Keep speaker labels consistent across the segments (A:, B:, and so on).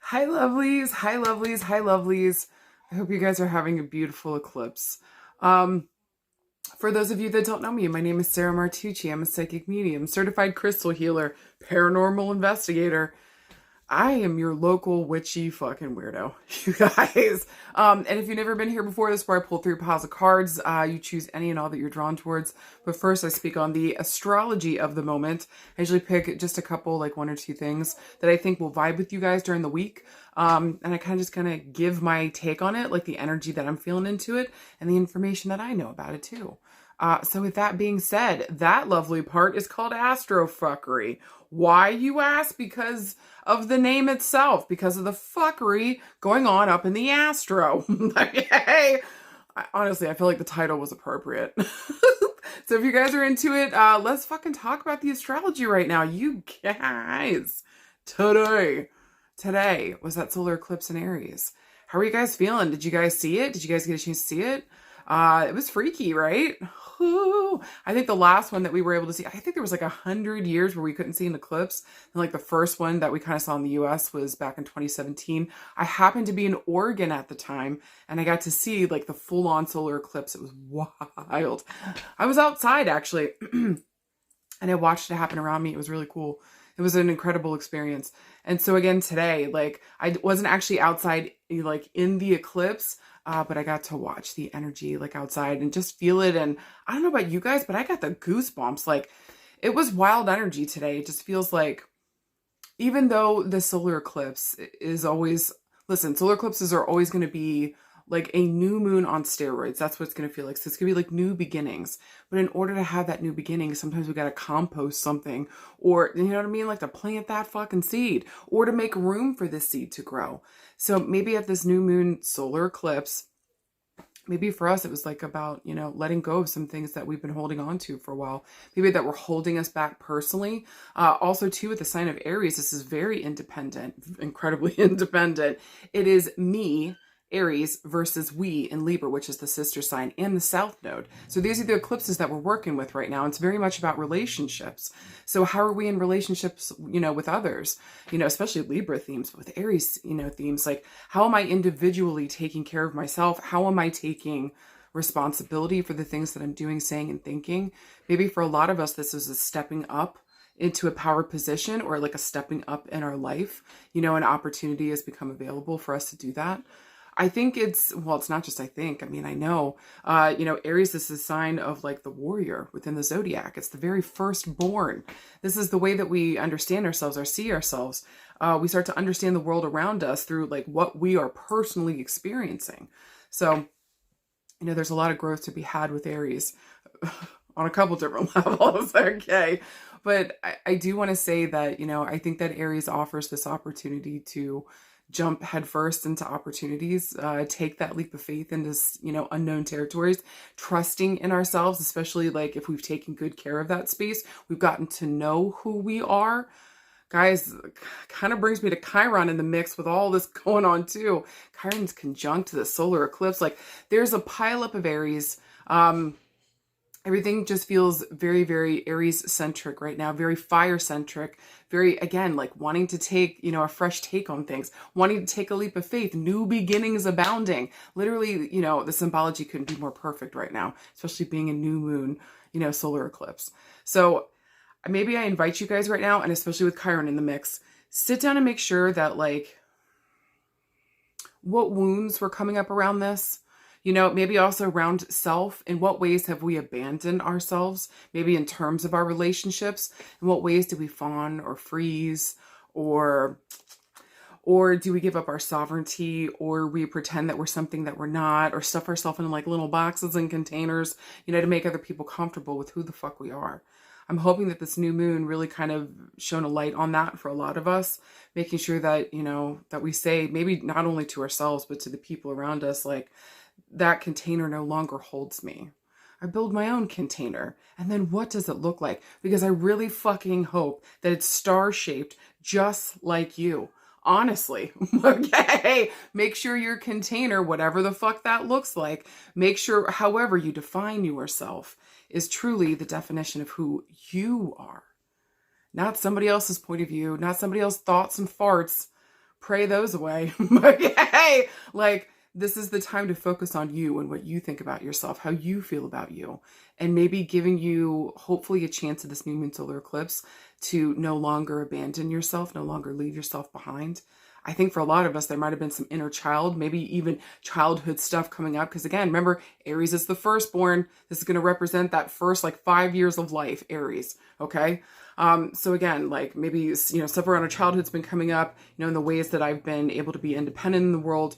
A: Hi, lovelies. Hi, lovelies. Hi, lovelies. I hope you guys are having a beautiful eclipse. Um, for those of you that don't know me, my name is Sarah Martucci. I'm a psychic medium, certified crystal healer, paranormal investigator. I am your local witchy fucking weirdo, you guys. And if you've never been here before, this is where I pull 3 piles of cards. You choose any and all that you're drawn towards. But first, I speak on the astrology of the moment. I usually pick just a couple, like 1 or 2 things that I think will vibe with you guys during the week. And I kind of give my take on it, like the energy that I'm feeling into it, and the information that I know about it too. So with that being said, that lovely part is called Astrofuckery. Why, you ask? Because of the name itself, because of the fuckery going on up in the astro. Okay. Honestly, I feel like the title was appropriate. So if you guys are into it, let's fucking talk about the astrology right now. You guys, today was that solar eclipse in Aries. How are you guys feeling? Did you guys see it? Did you guys get a chance to see it? It was freaky, right? Ooh. I think the last one that we were able to see, I think there was like 100 years where we couldn't see an eclipse. And like the first one that we kind of saw in the US was back in 2017. I happened to be in Oregon at the time and I got to see like the full on solar eclipse. It was wild. I was outside actually and I watched it happen around me. It was really cool. It was an incredible experience. And so again, today, like I wasn't actually outside like in the eclipse, but I got to watch the energy like outside and just feel it. And I don't know about you guys, but I got the goosebumps. Like it was wild energy today. It just feels like, even though the solar eclipse is always, listen, solar eclipses are always going to be like a new moon on steroids. That's what it's going to feel like. So it's going to be like new beginnings. But in order to have that new beginning, sometimes we got to compost something, or, you know what I mean? Like to plant that fucking seed or to make room for this seed to grow. So maybe at this new moon solar eclipse, maybe for us, it was like about, letting go of some things that we've been holding on to for a while. Maybe that were holding us back personally. Also, too, with the sign of Aries, this is very independent, incredibly independent. It is me, Aries, versus we in Libra, which is the sister sign, and the South Node. So these are the eclipses that we're working with right now. It's very much about relationships. So how are we in relationships, with others, especially Libra themes, but with Aries, themes, like how am I individually taking care of myself? How am I taking responsibility for the things that I'm doing, saying, and thinking? Maybe for a lot of us, this is a stepping up into a power position, or like a stepping up in our life, an opportunity has become available for us to do that. I think it's not just I think, I mean, I know, Aries is a sign of like the warrior within the zodiac. It's the very firstborn. This is the way that we understand ourselves or see ourselves. We start to understand the world around us through like what we are personally experiencing. So, there's a lot of growth to be had with Aries on a couple different levels. Okay. But I do want to say that, I think that Aries offers this opportunity to jump headfirst into opportunities, take that leap of faith into, unknown territories, trusting in ourselves, especially like if we've taken good care of that space, we've gotten to know who we are. Guys, kind of brings me to Chiron in the mix with all this going on too. Chiron's conjunct to the solar eclipse. Like there's a pileup of Aries. Everything just feels very, very Aries centric right now, very fire centric, very, again, like wanting to take, a fresh take on things, wanting to take a leap of faith, new beginnings abounding. Literally, the symbology couldn't be more perfect right now, especially being a new moon, solar eclipse. So maybe I invite you guys right now, and especially with Chiron in the mix, sit down and make sure that like what wounds were coming up around this. Maybe also around self. In what ways have we abandoned ourselves? Maybe in terms of our relationships. In what ways do we fawn or freeze, or do we give up our sovereignty, or we pretend that we're something that we're not, or stuff ourselves in like little boxes and containers, to make other people comfortable with who the fuck we are. I'm hoping that this new moon really kind of shone a light on that for a lot of us, making sure that, that we say, maybe not only to ourselves, but to the people around us, like, that container no longer holds me. I build my own container. And then what does it look like? Because I really fucking hope that it's star-shaped just like you. Honestly, okay? Make sure your container, whatever the fuck that looks like, make sure however you define yourself is truly the definition of who you are. Not somebody else's point of view, not somebody else's thoughts and farts pray those away. Okay? Like, this is the time to focus on you and what you think about yourself, how you feel about you, and maybe giving you hopefully a chance at this new moon solar eclipse to no longer abandon yourself, no longer leave yourself behind. I think for a lot of us, there might have been some inner child, maybe even childhood stuff coming up. Because again, remember, Aries is the firstborn. This is going to represent that first like 5 years of life, Aries. Okay. So again, like maybe, you know, stuff around our childhood's been coming up, you know, in the ways that I've been able to be independent in the world.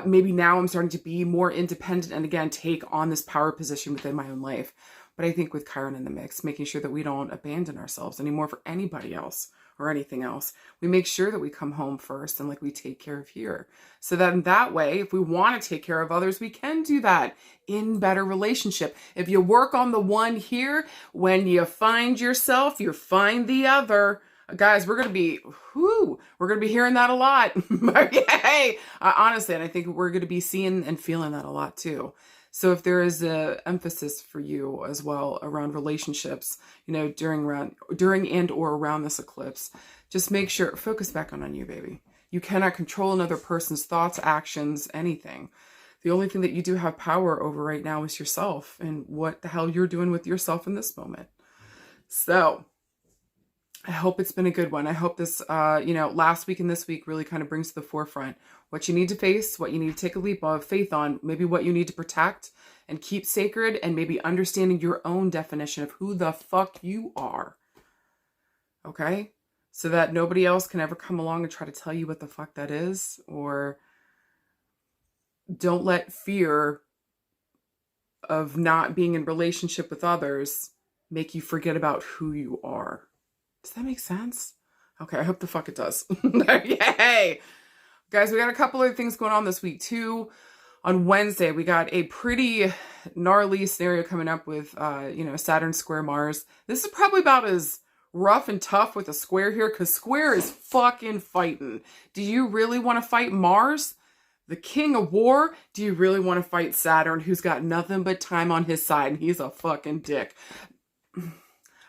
A: Maybe now I'm starting to be more independent and again, take on this power position within my own life. But I think with Chiron in the mix, making sure that we don't abandon ourselves anymore for anybody else or anything else. We make sure that we come home first and like we take care of here. So that in that way, if we want to take care of others, we can do that in better relationship. If you work on the one here, when you find yourself, you find the other. Guys, we're going to be hearing that a lot. Okay. Honestly, and I think we're going to be seeing and feeling that a lot too. So if there is a emphasis for you as well around relationships, you know, during and or around this eclipse, just make sure, focus back on you, baby. You cannot control another person's thoughts, actions, anything. The only thing that you do have power over right now is yourself and what the hell you're doing with yourself in this moment. So I hope it's been a good one. I hope this, you know, last week and this week really kind of brings to the forefront what you need to face, what you need to take a leap of faith on, maybe what you need to protect and keep sacred, and maybe understanding your own definition of who the fuck you are. Okay? So that nobody else can ever come along and try to tell you what the fuck that is, or don't let fear of not being in relationship with others make you forget about who you are. Does that make sense? Okay, I hope the fuck it does. Yay! Guys, we got a couple other things going on this week too. On Wednesday, we got a pretty gnarly scenario coming up with, you know, Saturn square Mars. This is probably about as rough and tough with a square here, because square is fucking fighting. Do you really want to fight Mars, the king of war? Do you really want to fight Saturn, who's got nothing but time on his side, and he's a fucking dick?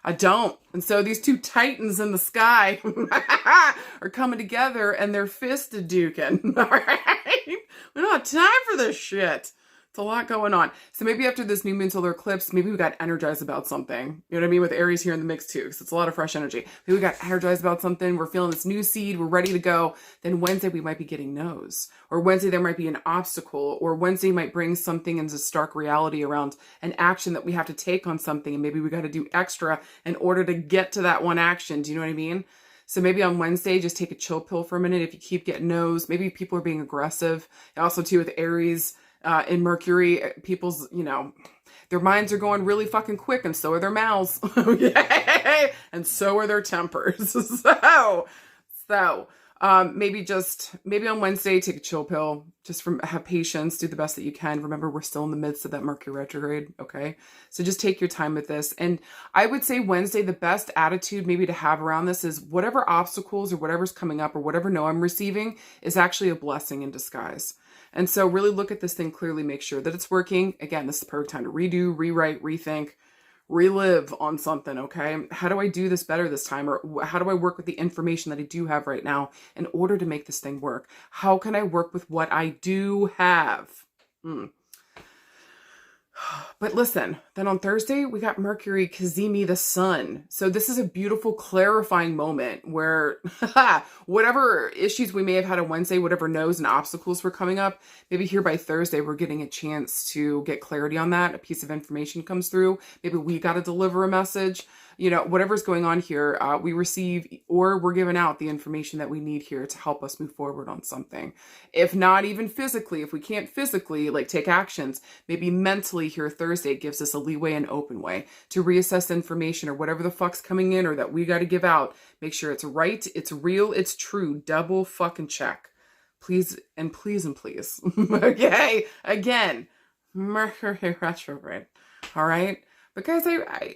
A: I don't. And so these two titans in the sky are coming together and they're fisted duking. All right? We don't have time for this shit. It's a lot going on. So maybe after this new moon solar eclipse, maybe we got energized about something. You know what I mean? With Aries here in the mix too, because it's a lot of fresh energy. Maybe we got energized about something. We're feeling this new seed. We're ready to go. Then Wednesday, we might be getting no's. Or Wednesday, there might be an obstacle. Or Wednesday might bring something into stark reality around an action that we have to take on something. And maybe we got to do extra in order to get to that one action. Do you know what I mean? So maybe on Wednesday, just take a chill pill for a minute. If you keep getting no's, maybe people are being aggressive. Also too with Aries, in Mercury, people's, you know, their minds are going really fucking quick, and so are their mouths. Yay! And so are their tempers. So maybe on Wednesday, take a chill pill. Just have patience, do the best that you can. Remember, we're still in the midst of that Mercury retrograde. Okay. So just take your time with this. And I would say Wednesday, the best attitude maybe to have around this is whatever obstacles or whatever's coming up or whatever no I'm receiving is actually a blessing in disguise. And so really look at this thing clearly, make sure that it's working. Again, this is the perfect time to redo, rewrite, rethink, relive on something, okay? How do I do this better this time? Or how do I work with the information that I do have right now in order to make this thing work? How can I work with what I do have? But listen, then on Thursday, we got Mercury cazimi the sun. So this is a beautiful clarifying moment where whatever issues we may have had on Wednesday, whatever no's and obstacles were coming up, maybe here by Thursday, we're getting a chance to get clarity on that. A piece of information comes through. Maybe we got to deliver a message. You know, whatever's going on here, we receive or we're given out the information that we need here to help us move forward on something. If not even physically, if we can't physically like take actions, maybe mentally here Thursday gives us a leeway and open way to reassess information or whatever the fuck's coming in or that we got to give out. Make sure it's right, it's real, it's true. Double fucking check. Please and please and please. Okay? Again, Mercury retrograde. All right? Because I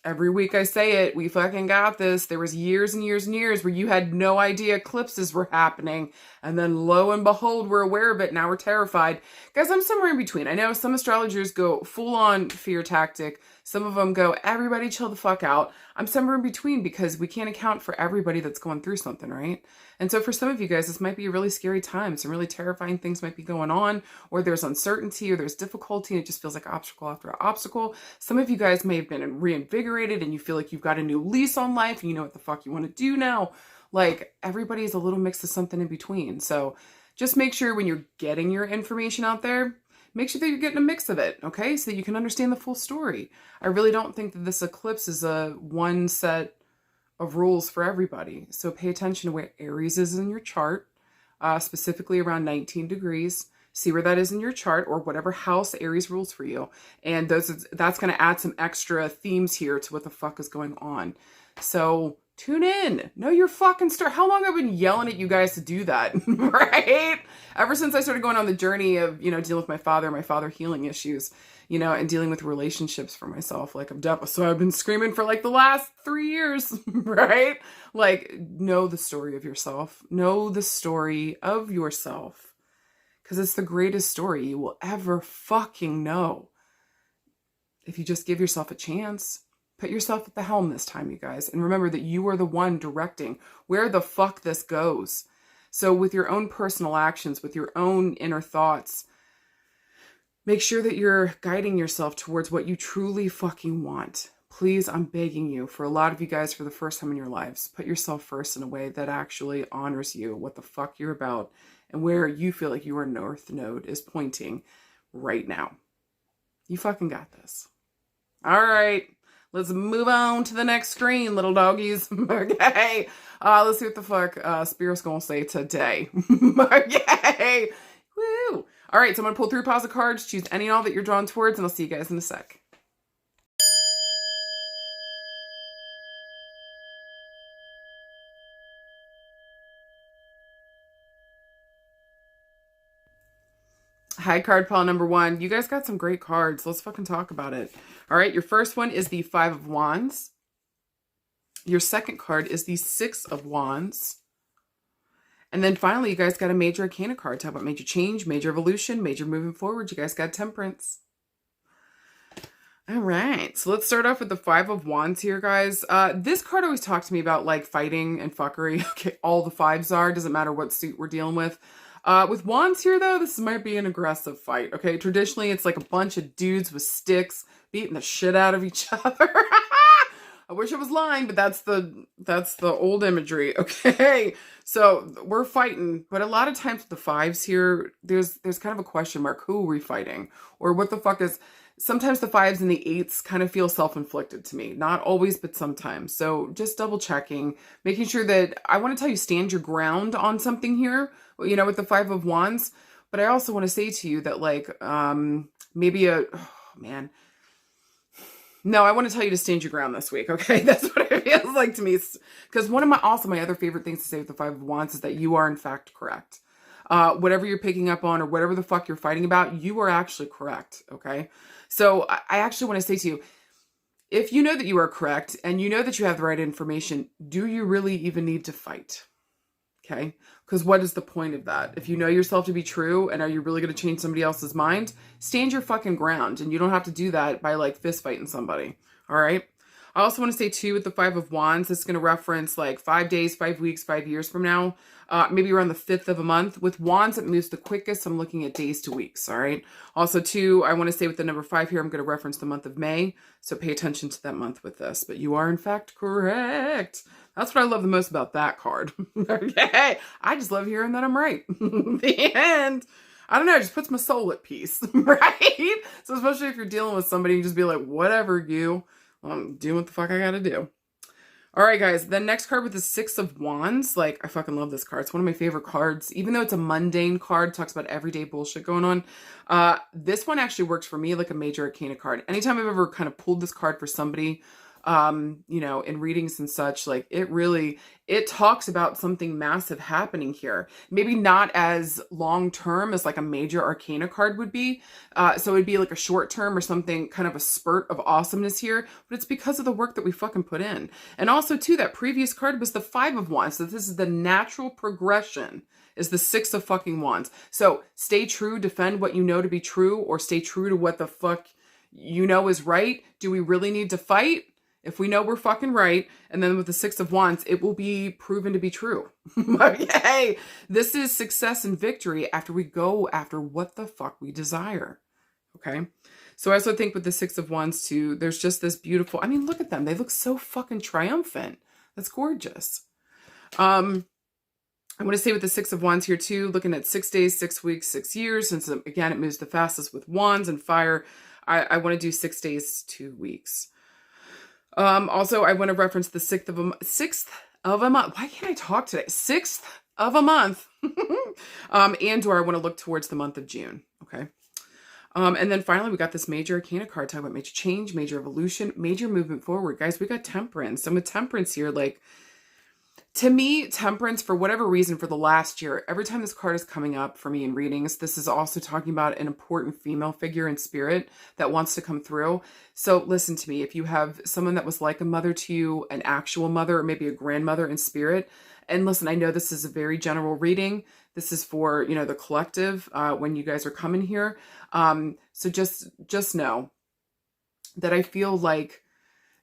A: every week I say it, we fucking got this. There was years and years and years where you had no idea eclipses were happening. And then lo and behold, we're aware of it. Now we're terrified. Guys, I'm somewhere in between. I know some astrologers go full on fear tactic. Some of them go, everybody chill the fuck out. I'm somewhere in between because we can't account for everybody that's going through something, right? And so for some of you guys, this might be a really scary time. Some really terrifying things might be going on, or there's uncertainty, or there's difficulty, and it just feels like obstacle after obstacle. Some of you guys may have been reinvigorated and you feel like you've got a new lease on life and you know what the fuck you want to do now. Like, everybody's a little mix of something in between. So just make sure when you're getting your information out there, make sure that you're getting a mix of it, okay? So that you can understand the full story. I really don't think that this eclipse is a one set of rules for everybody. So pay attention to where Aries is in your chart, specifically around 19 degrees. See where that is in your chart, or whatever house Aries rules for you. And that's going to add some extra themes here to what the fuck is going on. So tune in. Know your fucking story. How long have I been yelling at you guys to do that, right? Ever since I started going on the journey of, dealing with my father healing issues, and dealing with relationships for myself. Like, so I've been screaming for like the last 3 years, right? Like, know the story of yourself. Know the story of yourself. Because it's the greatest story you will ever fucking know. If you just give yourself a chance. Put yourself at the helm this time, you guys. And remember that you are the one directing where the fuck this goes. So with your own personal actions, with your own inner thoughts, make sure that you're guiding yourself towards what you truly fucking want. Please, I'm begging you, for a lot of you guys, for the first time in your lives, put yourself first in a way that actually honors you, what the fuck you're about, and where you feel like your North Node is pointing right now. You fucking got this. All right. Let's move on to the next screen, little doggies. Okay. Let's see what the fuck Spirit's gonna say today. Okay. Woo. All right, so I'm gonna pull 3 piles of cards, choose any and all that you're drawn towards, and I'll see you guys in a sec. High card pile number 1. You guys got some great cards. Let's fucking talk about it. All right, your first one is the 5 of Wands. Your second card is the 6 of Wands. And then finally, you guys got a major arcana card. Talk about major change, major evolution, major moving forward. You guys got Temperance. All right, so let's start off with the 5 of Wands here, guys. This card always talks to me about like fighting and fuckery. Okay, all the 5s are. Doesn't matter what suit we're dealing with. With Wands here, though, this might be an aggressive fight, okay? Traditionally, it's like a bunch of dudes with sticks beating the shit out of each other. I wish I was lying, but that's the old imagery, okay? So we're fighting, but a lot of times with the 5s here, there's kind of a question mark. Who are we fighting? Or what the fuck is... Sometimes the 5s and the 8s kind of feel self-inflicted to me. Not always, but sometimes. So just double checking, making sure that I want to tell you stand your ground on something here, with the 5 of Wands. But I also want to say to you that like, maybe no, I want to tell you to stand your ground this week. Okay. That's what it feels like to me. Because one of my other favorite things to say with the 5 of Wands is that you are in fact correct. Whatever you're picking up on or whatever the fuck you're fighting about, you are actually correct. Okay. So I actually want to say to you, if you know that you are correct and you know that you have the right information, do you really even need to fight? Okay. Because what is the point of that? If you know yourself to be true and are you really going to change somebody else's mind, stand your fucking ground. And you don't have to do that by like fist fighting somebody. All right. I also want to say too, with the 5 of Wands, this is going to reference like 5 days, 5 weeks, 5 years from now, maybe around the 5th of a month. With Wands, it moves the quickest. I'm looking at days to weeks. All right. Also too, I want to say with the number 5 here, I'm going to reference the month of May. So pay attention to that month with this, but you are in fact correct. That's what I love the most about that card. Okay. I just love hearing that I'm right. The end. I don't know, it just puts my soul at peace, right? So especially if you're dealing with somebody, you just be like, whatever, you. I'm doing what the fuck I gotta do. All right, guys. The next card with the 6 of Wands. Like, I fucking love this card. It's one of my favorite cards. Even though it's a mundane card, talks about everyday bullshit going on. This one actually works for me like a major arcana card. Anytime I've ever kind of pulled this card for somebody, in readings and such, like it talks about something massive happening here. Maybe not as long-term as like a major arcana card would be. So it'd be like a short term or something, kind of a spurt of awesomeness here, but it's because of the work that we fucking put in. And also too, that previous card was the 5 of Wands. So this is the natural progression is the 6 of fucking Wands. So stay true, defend what you know to be true, or stay true to what the fuck you know is right. Do we really need to fight? If we know we're fucking right, and then with the Six of Wands, it will be proven to be true. Okay, this is success and victory after we go after what the fuck we desire. Okay, so I also think with the Six of Wands too, there's just this beautiful, I mean, look at them. They look so fucking triumphant. That's gorgeous. I want to say with the Six of Wands here too, looking at 6 days, 6 weeks, 6 years, since again, it moves the fastest with wands and fire. I want to do 6 days, 2 weeks. Also, I want to reference the sixth of a month. Why can't I talk today? 6th of a month. And or I want to look towards the month of June. Okay. And then finally, we got this major arcana card talking about major change, major evolution, major movement forward. Guys, we got temperance. And with temperance here, like, to me, temperance, for whatever reason, for the last year, every time this card is coming up for me in readings, this is also talking about an important female figure in spirit that wants to come through. So listen to me. If you have someone that was like a mother to you, an actual mother, or maybe a grandmother in spirit, and listen, I know this is a very general reading. This is for, you know, the collective when you guys are coming here. So just know that I feel like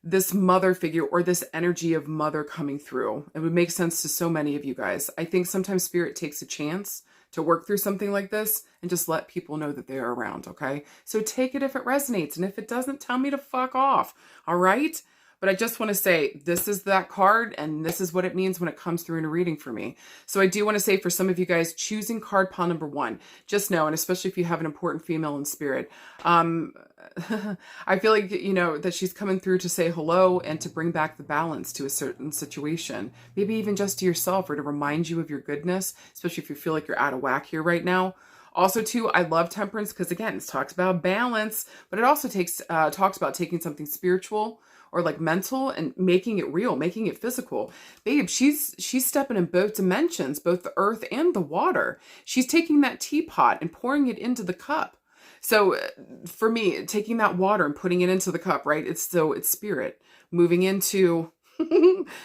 A: this mother figure or this energy of mother coming through, it would make sense to so many of you guys. I think sometimes spirit takes a chance to work through something like this and just let people know that they're around, okay? So take it if it resonates, and if it doesn't, tell me to fuck off, all right? But I just want to say, this is that card, and this is what it means when it comes through in a reading for me. So I do want to say, for some of you guys, choosing card pile number 1, just know, and especially if you have an important female in spirit, I feel like, you know, that she's coming through to say hello and to bring back the balance to a certain situation. Maybe even just to yourself, or to remind you of your goodness, especially if you feel like you're out of whack here right now. Also, too, I love temperance because, again, it talks about balance, but it also talks about taking something spiritual or like mental and making it real, making it physical. Babe, she's stepping in both dimensions, both the earth and the water. She's taking that teapot and pouring it into the cup. So for me, taking that water and putting it into the cup, right? It's spirit moving into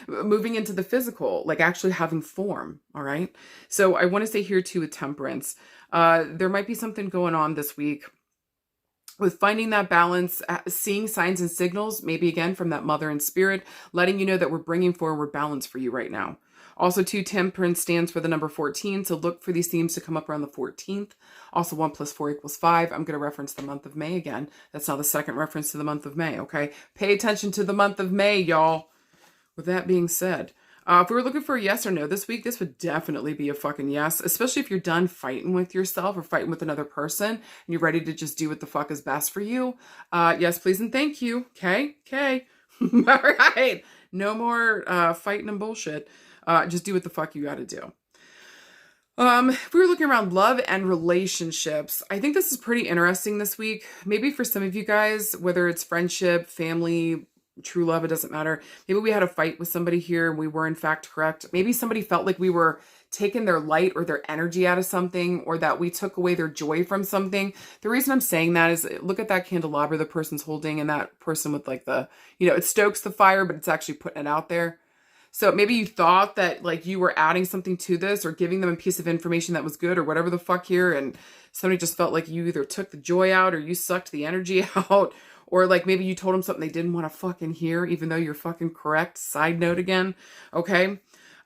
A: moving into the physical, like actually having form. All right. So I want to say here too with temperance, there might be something going on this week with finding that balance, seeing signs and signals, maybe again from that mother in spirit, letting you know that we're bringing forward balance for you right now. Also, too, temperance stands for the number 14, so look for these themes to come up around the 14th. Also, 1 + 4 = 5. I'm going to reference the month of May again. That's now the second reference to the month of May, okay? Pay attention to the month of May, y'all. With that being said, if we were looking for a yes or no this week, this would definitely be a fucking yes, especially if you're done fighting with yourself or fighting with another person and you're ready to just do what the fuck is best for you. Yes, please, and thank you. Okay? All right. No more fighting and bullshit. Just do what the fuck you gotta do. If we were looking around love and relationships, I think this is pretty interesting this week. Maybe for some of you guys, whether it's friendship, family, true love, it doesn't matter. Maybe we had a fight with somebody here and we were in fact correct. Maybe somebody felt like we were taking their light or their energy out of something, or that we took away their joy from something. The reason I'm saying that is, look at that candelabra the person's holding, and that person with like the, you know, it stokes the fire, but it's actually putting it out there. So maybe you thought that like you were adding something to this or giving them a piece of information that was good or whatever the fuck here, and somebody just felt like you either took the joy out or you sucked the energy out, or like maybe you told them something they didn't want to fucking hear, even though you're fucking correct. Side note again, okay?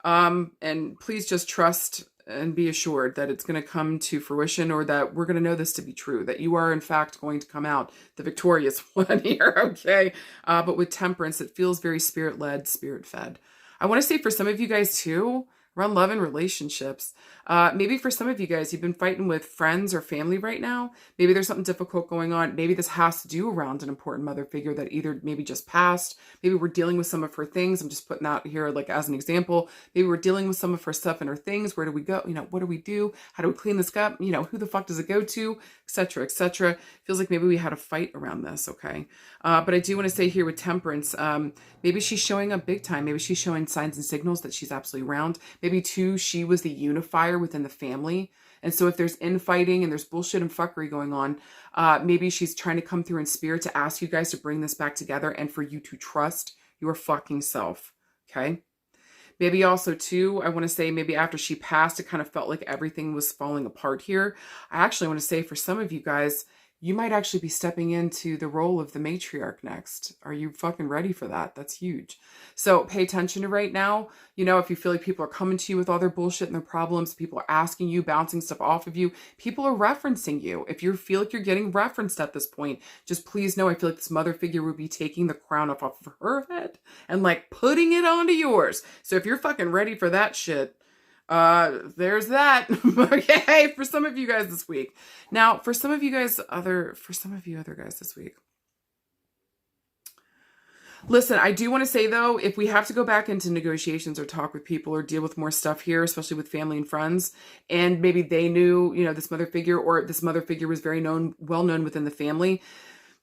A: And please just trust and be assured that it's going to come to fruition, or that we're going to know this to be true, that you are in fact going to come out the victorious one here, okay? But with temperance, it feels very spirit-led, spirit-fed. I want to say for some of you guys too, around love and relationships, maybe for some of you guys, you've been fighting with friends or family right now. Maybe there's something difficult going on. Maybe this has to do around an important mother figure that either maybe just passed. Maybe we're dealing with some of her things. I'm just putting that here like as an example. Maybe we're dealing with some of her stuff and her things. Where do we go? You know, what do we do? How do we clean this up? You know, who the fuck does it go to? Etc. etc. Feels like maybe we had a fight around this, okay? But I do want to say here with temperance, maybe she's showing up big time. Maybe she's showing signs and signals that she's absolutely around. Maybe too, she was the unifier within the family. And so if there's infighting and there's bullshit and fuckery going on, maybe she's trying to come through in spirit to ask you guys to bring this back together and for you to trust your fucking self, okay? Maybe also too, I want to say maybe after she passed, it kind of felt like everything was falling apart here. I actually want to say for some of you guys, you might actually be stepping into the role of the matriarch next. Are you fucking ready for that? That's huge. So pay attention to right now. You know, if you feel like people are coming to you with all their bullshit and their problems, people are asking you, bouncing stuff off of you, people are referencing you. If you feel like you're getting referenced at this point, just please know I feel like this mother figure would be taking the crown off of her head and like putting it onto yours. So if you're fucking ready for that shit, there's that. Okay, for some of you guys this week. Now, for some of you other guys this week. Listen, I do want to say though, if we have to go back into negotiations or talk with people or deal with more stuff here, especially with family and friends, and maybe they knew, you know, this mother figure, or this mother figure was very well known within the family,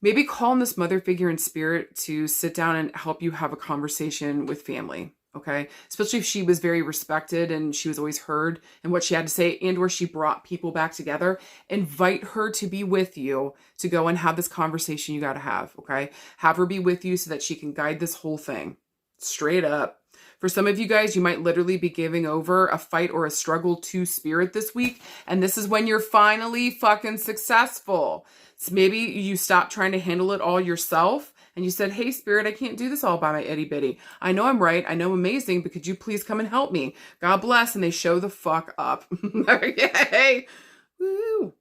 A: maybe call on this mother figure in spirit to sit down and help you have a conversation with family. Okay. Especially if she was very respected and she was always heard in what she had to say, and or she brought people back together. Invite her to be with you to go and have this conversation you got to have. Okay. Have her be with you so that she can guide this whole thing straight up. For some of you guys, you might literally be giving over a fight or a struggle to spirit this week. And this is when you're finally fucking successful. So maybe you stop trying to handle it all yourself. And you said, hey, spirit, I can't do this all by my itty bitty. I know I'm right. I know I'm amazing, but could you please come and help me? God bless. And they show the fuck up. Yay. Woo.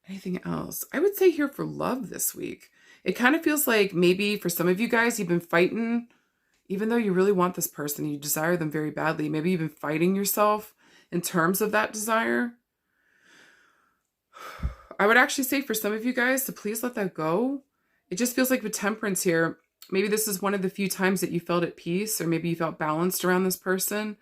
A: Anything else? I would say here for love this week. It kind of feels like maybe for some of you guys, you've been fighting, even though you really want this person, you desire them very badly. Maybe you've been fighting yourself in terms of that desire. I would actually say for some of you guys to please let that go. It just feels like with temperance here, maybe this is one of the few times that you felt at peace, or maybe you felt balanced around this person.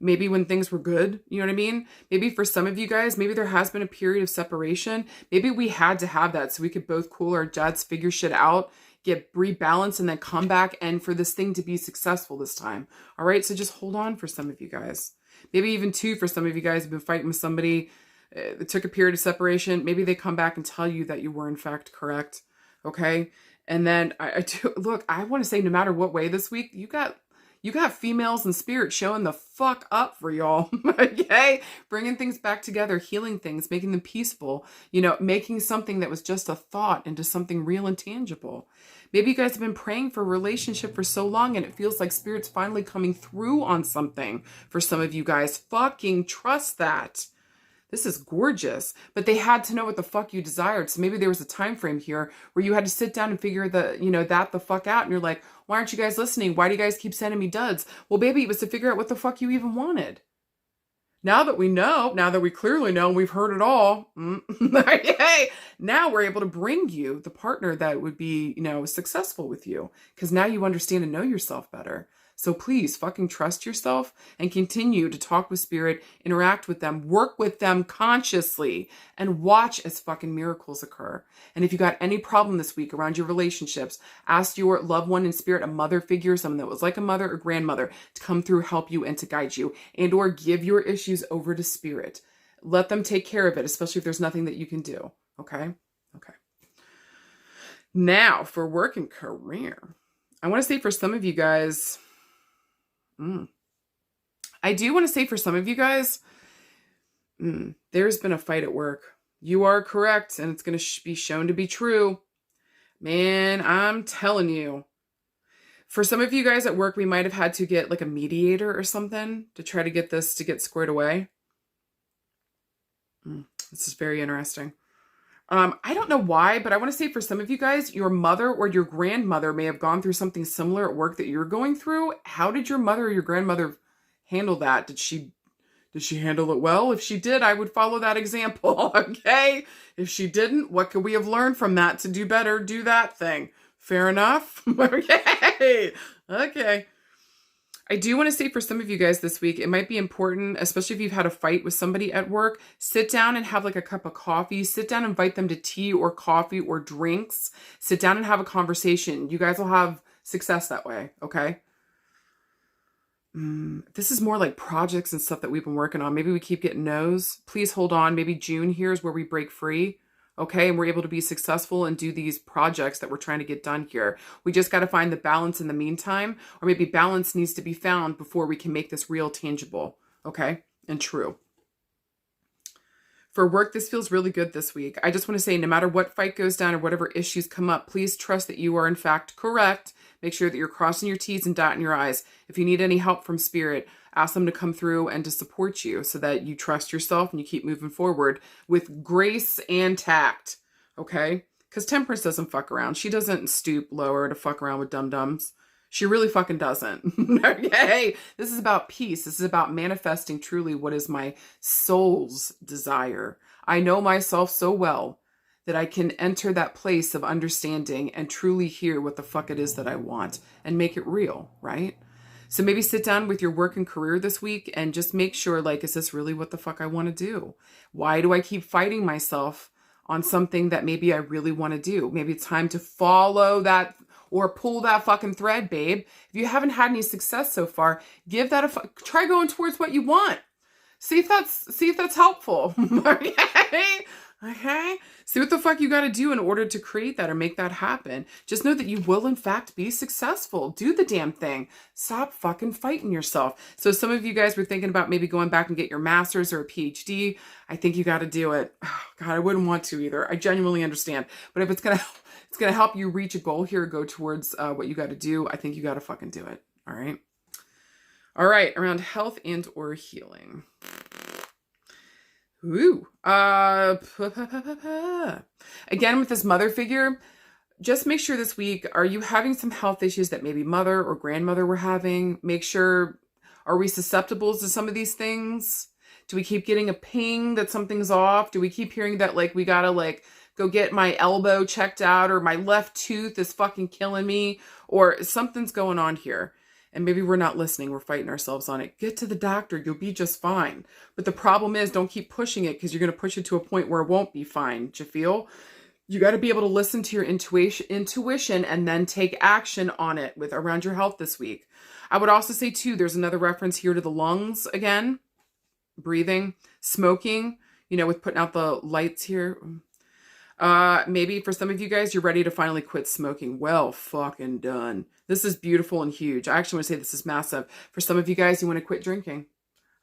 A: Maybe when things were good, you know what I mean? Maybe for some of you guys, maybe there has been a period of separation. Maybe we had to have that so we could both cool our jets, figure shit out, get rebalanced, and then come back and for this thing to be successful this time. All right, so just hold on for some of you guys. Maybe even two for some of you guys have been fighting with somebody. It took a period of separation. Maybe they come back and tell you that you were in fact correct. Okay. And then I do look, I want to say no matter what way this week, you got females in spirit showing the fuck up for y'all. Okay. Bringing things back together, healing things, making them peaceful, you know, making something that was just a thought into something real and tangible. Maybe you guys have been praying for a relationship for so long and it feels like spirit's finally coming through on something for some of you guys. Fucking trust that. This is gorgeous, but they had to know what the fuck you desired. So maybe there was a time frame here where you had to sit down and figure the fuck out. And you're like, why aren't you guys listening? Why do you guys keep sending me duds? Well, baby, it was to figure out what the fuck you even wanted. Now that we know, now that we clearly know, we've heard it all. Hey, now we're able to bring you the partner that would be, you know, successful with you. Because now you understand and know yourself better. So please fucking trust yourself and continue to talk with spirit, interact with them, work with them consciously, and watch as fucking miracles occur. And if you got any problem this week around your relationships, ask your loved one in spirit, a mother figure, someone that was like a mother or grandmother, to come through, help you, and to guide you, and or give your issues over to spirit. Let them take care of it, especially if there's nothing that you can do. Okay? Okay. Now, for work and career. I want to say for some of you guys... I do want to say for some of you guys, there's been a fight at work. You are correct, and it's going to be shown to be true. Man, I'm telling you. For some of you guys at work, we might have had to get like a mediator or something to try to get this to get squared away. This is very interesting. I don't know why, but I want to say for some of you guys, your mother or your grandmother may have gone through something similar at work that you're going through. How did your mother or your grandmother handle that? Did she handle it well? If she did, I would follow that example. Okay. If she didn't, what could we have learned from that to do better? Do that thing. Fair enough. Okay. Okay. I do want to say for some of you guys this week, it might be important, especially if you've had a fight with somebody at work, sit down and have like a cup of coffee, sit down and invite them to tea or coffee or drinks, sit down and have a conversation. You guys will have success that way. Okay. This is more like projects and stuff that we've been working on. Maybe we keep getting no's. Please hold on. Maybe June here is where we break free. Okay, and we're able to be successful and do these projects that we're trying to get done here. We just got to find the balance in the meantime, or maybe balance needs to be found before we can make this real, tangible, okay, and true. For work, this feels really good this week. I just want to say, no matter what fight goes down or whatever issues come up, please trust that you are in fact correct. Make sure that you're crossing your T's and dotting your I's. If you need any help from spirit, ask them to come through and to support you so that you trust yourself and you keep moving forward with grace and tact. Okay? Because Temperance doesn't fuck around. She doesn't stoop lower to fuck around with dum-dums. She really fucking doesn't. Okay? This is about peace. This is about manifesting truly what is my soul's desire. I know myself so well that I can enter that place of understanding and truly hear what the fuck it is that I want and make it real, right? So maybe sit down with your work and career this week and just make sure, like, is this really what the fuck I want to do? Why do I keep fighting myself on something that maybe I really want to do? Maybe it's time to follow that or pull that fucking thread, babe. If you haven't had any success so far, give that try going towards what you want. See if that's helpful. Okay? See what the fuck you got to do in order to create that or make that happen. Just know that you will in fact be successful. Do the damn thing. Stop fucking fighting yourself. So some of you guys were thinking about maybe going back and get your master's or a PhD. I think you got to do it. Oh, God, I wouldn't want to either. I genuinely understand. But if it's going to help you reach a goal here, go towards what you got to do, I think you got to fucking do it. All right? All right, around health and or healing. Ooh. Again, with this mother figure, just make sure this week, are you having some health issues that maybe mother or grandmother were having? Make sure, are we susceptible to some of these things? Do we keep getting a ping that something's off? Do we keep hearing that, like, we gotta, like, go get my elbow checked out, or my left tooth is fucking killing me, or something's going on here? And maybe we're not listening. We're fighting ourselves on it. Get to the doctor. You'll be just fine. But the problem is, don't keep pushing it, because you're going to push it to a point where it won't be fine. Do you feel? You got to be able to listen to your intuition and then take action on it with around your health this week. I would also say too, there's another reference here to the lungs again, breathing, smoking, with putting out the lights here. Maybe for some of you guys, you're ready to finally quit smoking. Well, fucking done. This is beautiful and huge. I actually want to say this is massive. For some of you guys, you want to quit drinking.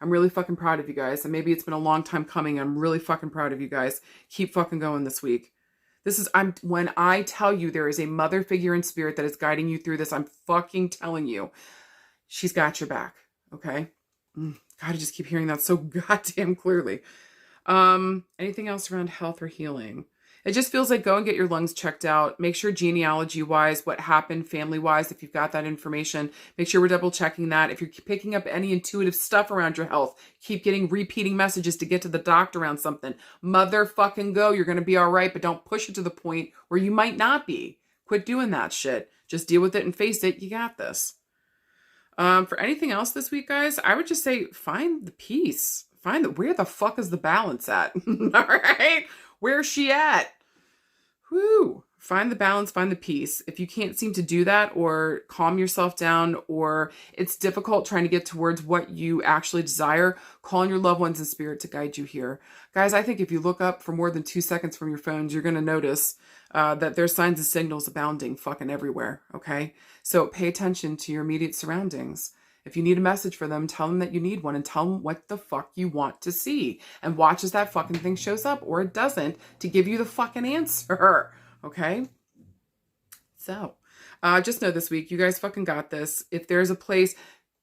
A: I'm really fucking proud of you guys. And maybe it's been a long time coming. I'm really fucking proud of you guys. Keep fucking going this week. When I tell you there is a mother figure in spirit that is guiding you through this, I'm fucking telling you, she's got your back. Okay. God, I just keep hearing that so goddamn clearly. Anything else around health or healing? It just feels like go and get your lungs checked out. Make sure genealogy-wise, what happened family-wise, if you've got that information, make sure we're double-checking that. If you're picking up any intuitive stuff around your health, keep getting repeating messages to get to the doctor on something. Motherfucking go. You're going to be all right, but don't push it to the point where you might not be. Quit doing that shit. Just deal with it and face it. You got this. For anything else this week, guys, I would just say find the peace. Where the fuck is the balance at? All right? Where's she at? Whoo. Find the balance, find the peace. If you can't seem to do that or calm yourself down, or it's difficult trying to get towards what you actually desire, call on your loved ones in spirit to guide you here. Guys, I think if you look up for more than 2 seconds from your phones, you're going to notice that there's signs and signals abounding fucking everywhere, okay? So pay attention to your immediate surroundings. If you need a message for them, tell them that you need one and tell them what the fuck you want to see. And watch as that fucking thing shows up or it doesn't to give you the fucking answer. Okay? So, just know this week, you guys fucking got this. If there's a place,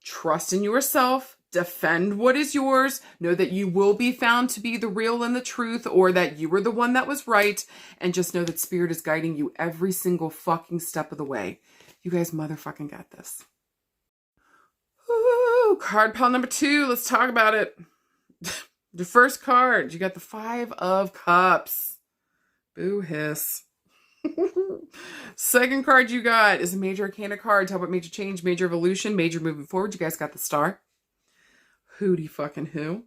A: trust in yourself. Defend what is yours. Know that you will be found to be the real and the truth, or that you were the one that was right. And just know that spirit is guiding you every single fucking step of the way. You guys motherfucking got this. Ooh, card pile number 2. Let's talk about it. The first card, you got the 5 of Cups. Boo hiss. Second card you got is a major arcana card. Talk about major change, major evolution, major moving forward. You guys got the Star. Hooty fucking who.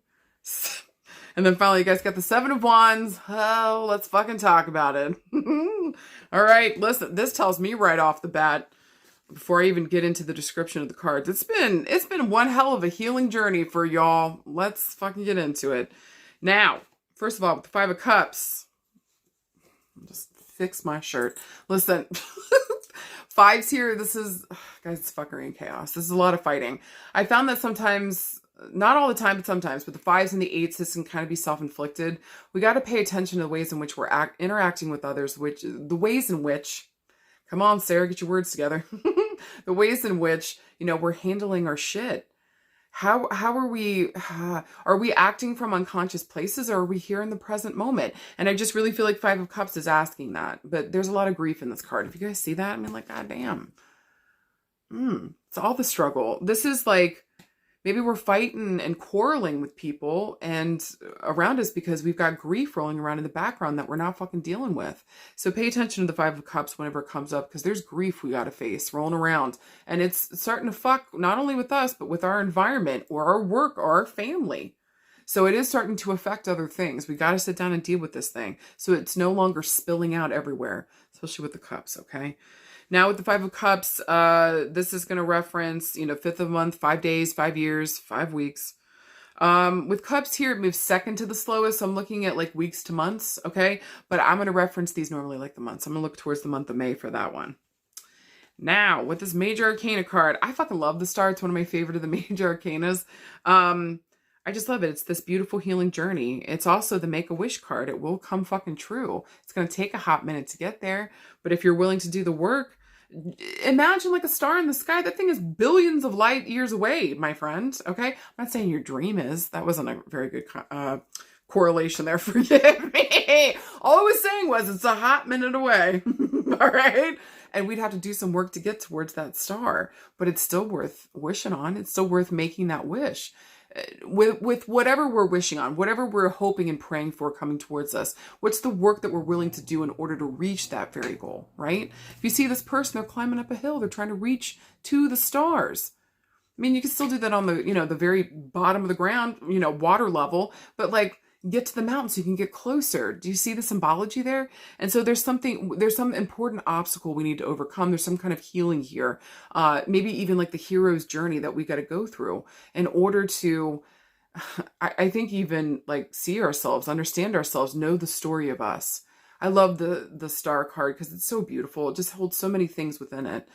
A: And then finally you guys got the 7 of Wands. Oh, let's fucking talk about it. All right, listen, this tells me right off the bat, before I even get into the description of the cards, it's been one hell of a healing journey for y'all. Let's fucking get into it. Now, first of all, with the 5 of Cups, I'll just fix my shirt. Listen, 5s here. This is, guys, it's fuckery and chaos. This is a lot of fighting. I found that sometimes not all the time, but sometimes, but the 5s and the 8s, this can kind of be self-inflicted. We got to pay attention to the ways in which we're interacting with others, the ways in which, come on, Sarah, get your words together. The ways in which, we're handling our shit. How are we acting from unconscious places, or are we here in the present moment? And I just really feel like 5 of Cups is asking that. But there's a lot of grief in this card. If you guys see that, I mean, like, goddamn. It's all the struggle. This is like, maybe we're fighting and quarreling with people and around us because we've got grief rolling around in the background that we're not fucking dealing with. So pay attention to the 5 of Cups whenever it comes up, because there's grief we got to face rolling around. And it's starting to fuck not only with us, but with our environment or our work or our family. So it is starting to affect other things. We got to sit down and deal with this thing, so it's no longer spilling out everywhere, especially with the Cups, okay? Now with the 5 of Cups, this is going to reference, 5th of month, 5 days, 5 years, 5 weeks. With Cups here, it moves second to the slowest. So I'm looking at like weeks to months, okay? But I'm going to reference these normally like the months. I'm going to look towards the month of May for that one. Now, with this Major Arcana card, I fucking love the star. It's one of my favorite of the Major Arcanas. I just love it. It's this beautiful healing journey. It's also the Make-A-Wish card. It will come fucking true. It's going to take a hot minute to get there. But if you're willing to do the work, imagine like a star in the sky. That thing is billions of light years away, my friend. Okay? I'm not saying your dream is. That wasn't a very good correlation there. Forgive me. All I was saying was it's a hot minute away. All right? And we'd have to do some work to get towards that star. But it's still worth wishing on. It's still worth making that wish. With whatever we're wishing on, whatever we're hoping and praying for coming towards us, what's the work that we're willing to do in order to reach that very goal, right? If you see this person, they're climbing up a hill, they're trying to reach to the stars. I mean, you can still do that on the, the very bottom of the ground, water level, but like get to the mountain so you can get closer. Do you see the symbology there? And so there's some important obstacle we need to overcome. There's some kind of healing here. Maybe even like the hero's journey that we got to go through in order to, I think, even like see ourselves, understand ourselves, know the story of us. I love the star card because it's so beautiful. It just holds so many things within it.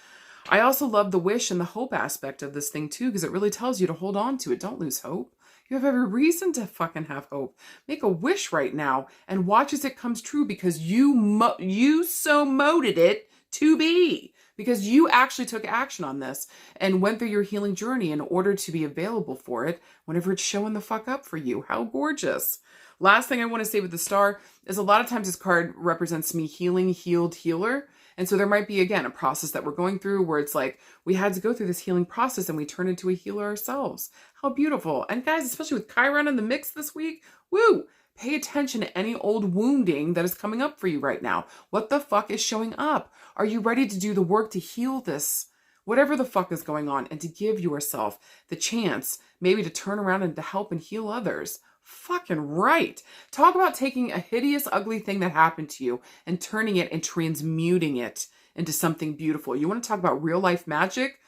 A: I also love the wish and the hope aspect of this thing too, because it really tells you to hold on to it. Don't lose hope. You have every reason to fucking have hope. Make a wish right now and watch as it comes true, because you so moted it to be. Because you actually took action on this and went through your healing journey in order to be available for it whenever it's showing the fuck up for you. How gorgeous. Last thing I want to say with the star is a lot of times this card represents me healing, healed, healer. And so there might be, again, a process that we're going through where it's like we had to go through this healing process and we turn into a healer ourselves. How beautiful. And guys, especially with Chiron in the mix this week, woo, pay attention to any old wounding that is coming up for you right now. What the fuck is showing up? Are you ready to do the work to heal this, whatever the fuck is going on, and to give yourself the chance maybe to turn around and to help and heal others? Fucking right. Talk about taking a hideous, ugly thing that happened to you and turning it and transmuting it into something beautiful. You want to talk about real life magic?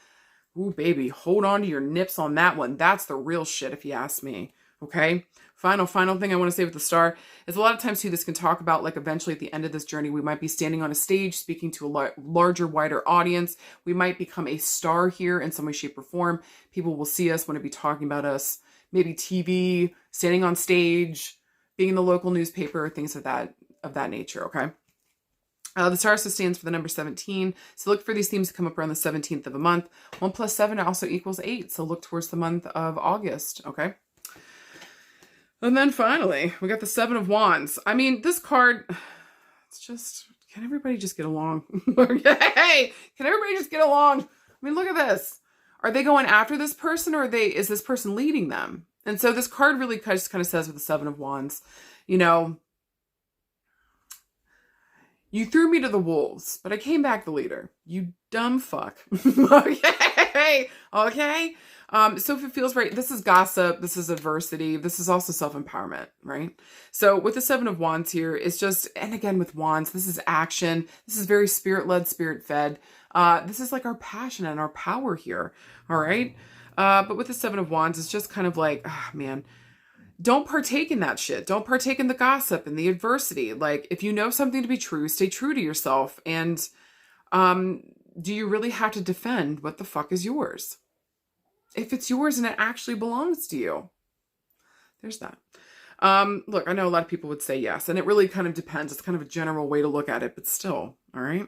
A: Ooh, baby, hold on to your nips on that one. That's the real shit, if you ask me. Okay? Final thing I want to say with the star is a lot of times too, this can talk about like eventually at the end of this journey, we might be standing on a stage speaking to a larger, wider audience. We might become a star here in some way, shape, or form. People will see us, want to be talking about us. Maybe TV, standing on stage, being in the local newspaper, things of that nature, okay? The star also stands for the number 17. So look for these themes to come up around the 17th of a month. 1 plus 7 also equals 8. So look towards the month of August, okay? And then finally, we got the 7 of Wands. I mean, this card, it's just, can everybody just get along? Okay, can everybody just get along? I mean, look at this. Are they going after this person, or is this person leading them? And so this card really just kind of says with the 7 of Wands, you threw me to the wolves, but I came back the leader. You dumb fuck. Okay. So if it feels right, this is gossip, this is adversity, this is also self-empowerment, right? So with the 7 of Wands here, it's just, and again with Wands, this is action. This is very spirit-led, spirit-fed. This is like our passion and our power here, all right? But with the 7 of Wands, it's just kind of like, man, don't partake in that shit. Don't partake in the gossip and the adversity. Like, if you know something to be true, stay true to yourself. And do you really have to defend what the fuck is yours? if it's yours and it actually belongs to you. There's that. Look, I know a lot of people would say yes, and it really kind of depends. It's kind of a general way to look at it, but still, all right?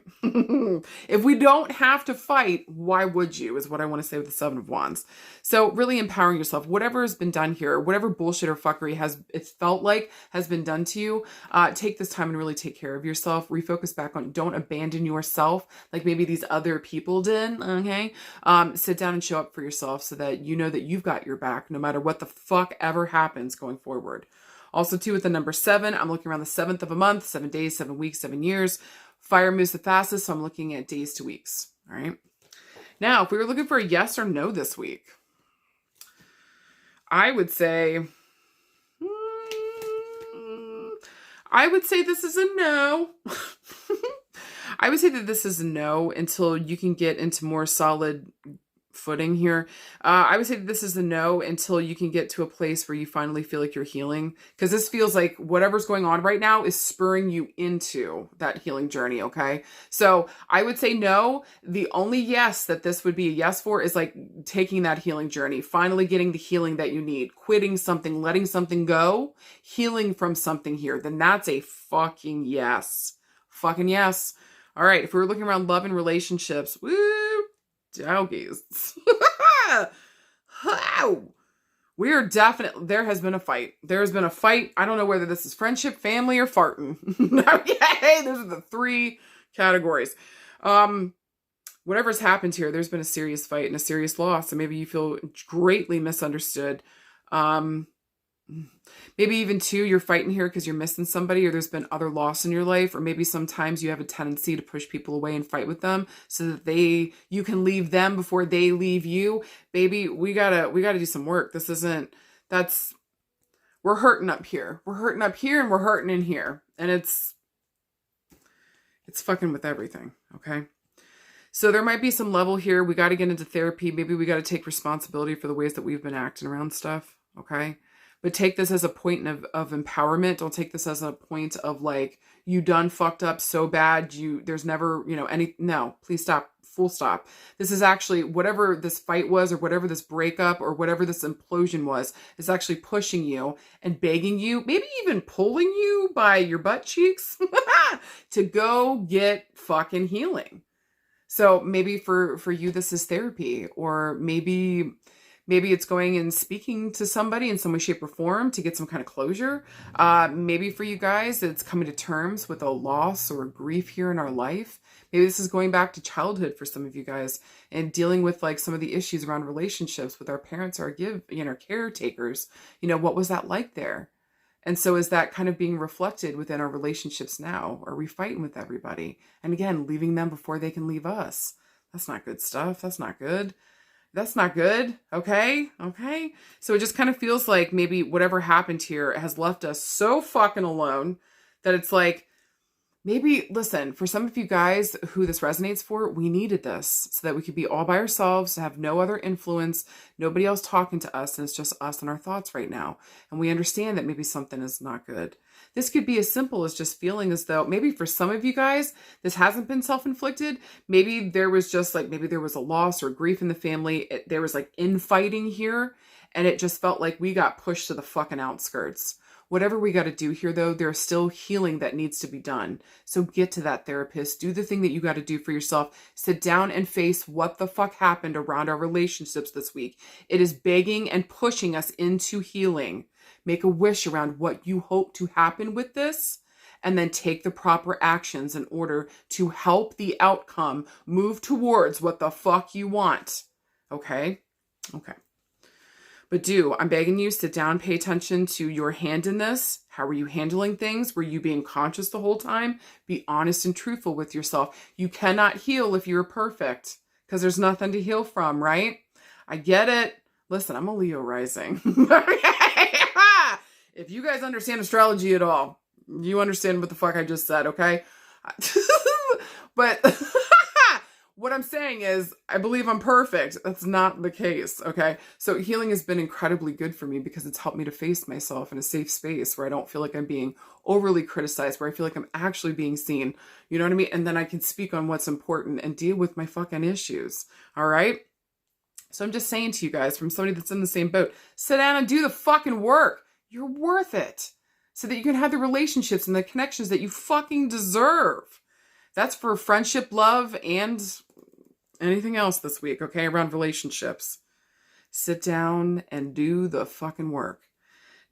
A: If we don't have to fight, why would you, is what I want to say with the Seven of Wands. So really empowering yourself, whatever has been done here, whatever bullshit or fuckery it's felt like has been done to you, take this time and really take care of yourself. Refocus back on, don't abandon yourself like maybe these other people did, okay? Sit down and show up for yourself so that you know that you've got your back no matter what the fuck ever happens going forward. Also, too, with the number 7, I'm looking around the 7th of a month, 7 days, 7 weeks, 7 years. Fire moves the fastest, so I'm looking at days to weeks. All right. Now, if we were looking for a yes or no this week, I would say this is a no. I would say that this is a no until you can get into more solid footing here. I would say that this is a no until you can get to a place where you finally feel like you're healing, because this feels like whatever's going on right now is spurring you into that healing journey. Okay, so I would say no. The only yes that this would be a yes for is like taking that healing journey, finally getting the healing that you need, quitting something, letting something go, healing from something here. Then that's a fucking yes. Fucking yes. All right, if we were looking around love and relationships, woo, doggies. We are definitely, there has been a fight. There has been a fight. I don't know whether this is friendship, family, or farting. Okay, those are the 3 categories. Whatever's happened here, there's been a serious fight and a serious loss, and maybe you feel greatly misunderstood. Maybe even too, you're fighting here because you're missing somebody, or there's been other loss in your life, or maybe sometimes you have a tendency to push people away and fight with them so that you can leave them before they leave you. Baby, we gotta do some work. We're hurting up here. We're hurting up here and we're hurting in here. And it's fucking with everything. Okay. So there might be some level here. We got to get into therapy. Maybe we got to take responsibility for the ways that we've been acting around stuff. Okay. But take this as a point of empowerment. Don't take this as a point of like, you done fucked up so bad. There's never, no, please stop. Full stop. This is actually, whatever this fight was, or whatever this breakup, or whatever this implosion was, is actually pushing you and begging you, maybe even pulling you by your butt cheeks to go get fucking healing. So maybe for you, this is therapy, or maybe it's going and speaking to somebody in some way, shape, or form to get some kind of closure. Maybe for you guys, it's coming to terms with a loss or a grief here in our life. Maybe this is going back to childhood for some of you guys and dealing with like some of the issues around relationships with our parents, our caretakers. What was that like there? And so is that kind of being reflected within our relationships now? Are we fighting with everybody? And again, leaving them before they can leave us. That's not good stuff. That's not good. That's not good. Okay. So it just kind of feels like maybe whatever happened here has left us so fucking alone that it's like, maybe, listen, for some of you guys who this resonates for, we needed this so that we could be all by ourselves, have no other influence, nobody else talking to us, and it's just us and our thoughts right now. And we understand that maybe something is not good. This could be as simple as just feeling as though maybe for some of you guys, this hasn't been self-inflicted. Maybe there was just like, maybe there was a loss or grief in the family. There was like infighting here, and it just felt like we got pushed to the fucking outskirts. Whatever we got to do here, though, there's still healing that needs to be done. So get to that therapist. Do the thing that you got to do for yourself. Sit down and face what the fuck happened around our relationships this week. It is begging and pushing us into healing. Make a wish around what you hope to happen with this, and then take the proper actions in order to help the outcome move towards what the fuck you want. Okay? Okay. But I'm begging you, sit down, pay attention to your hand in this. How were you handling things? Were you being conscious the whole time? Be honest and truthful with yourself. You cannot heal if you're perfect, because there's nothing to heal from, right? I get it. Listen, I'm a Leo rising. If you guys understand astrology at all, you understand what the fuck I just said, okay? But what I'm saying is, I believe I'm perfect. That's not the case, okay? So healing has been incredibly good for me because it's helped me to face myself in a safe space where I don't feel like I'm being overly criticized, where I feel like I'm actually being seen. You know what I mean? And then I can speak on what's important and deal with my fucking issues, all right? So I'm just saying to you guys, from somebody that's in the same boat, sit down and do the fucking work. You're worth it. So that you can have the relationships and the connections that you fucking deserve. That's for friendship, love, and anything else this week, okay, around relationships. Sit down and do the fucking work.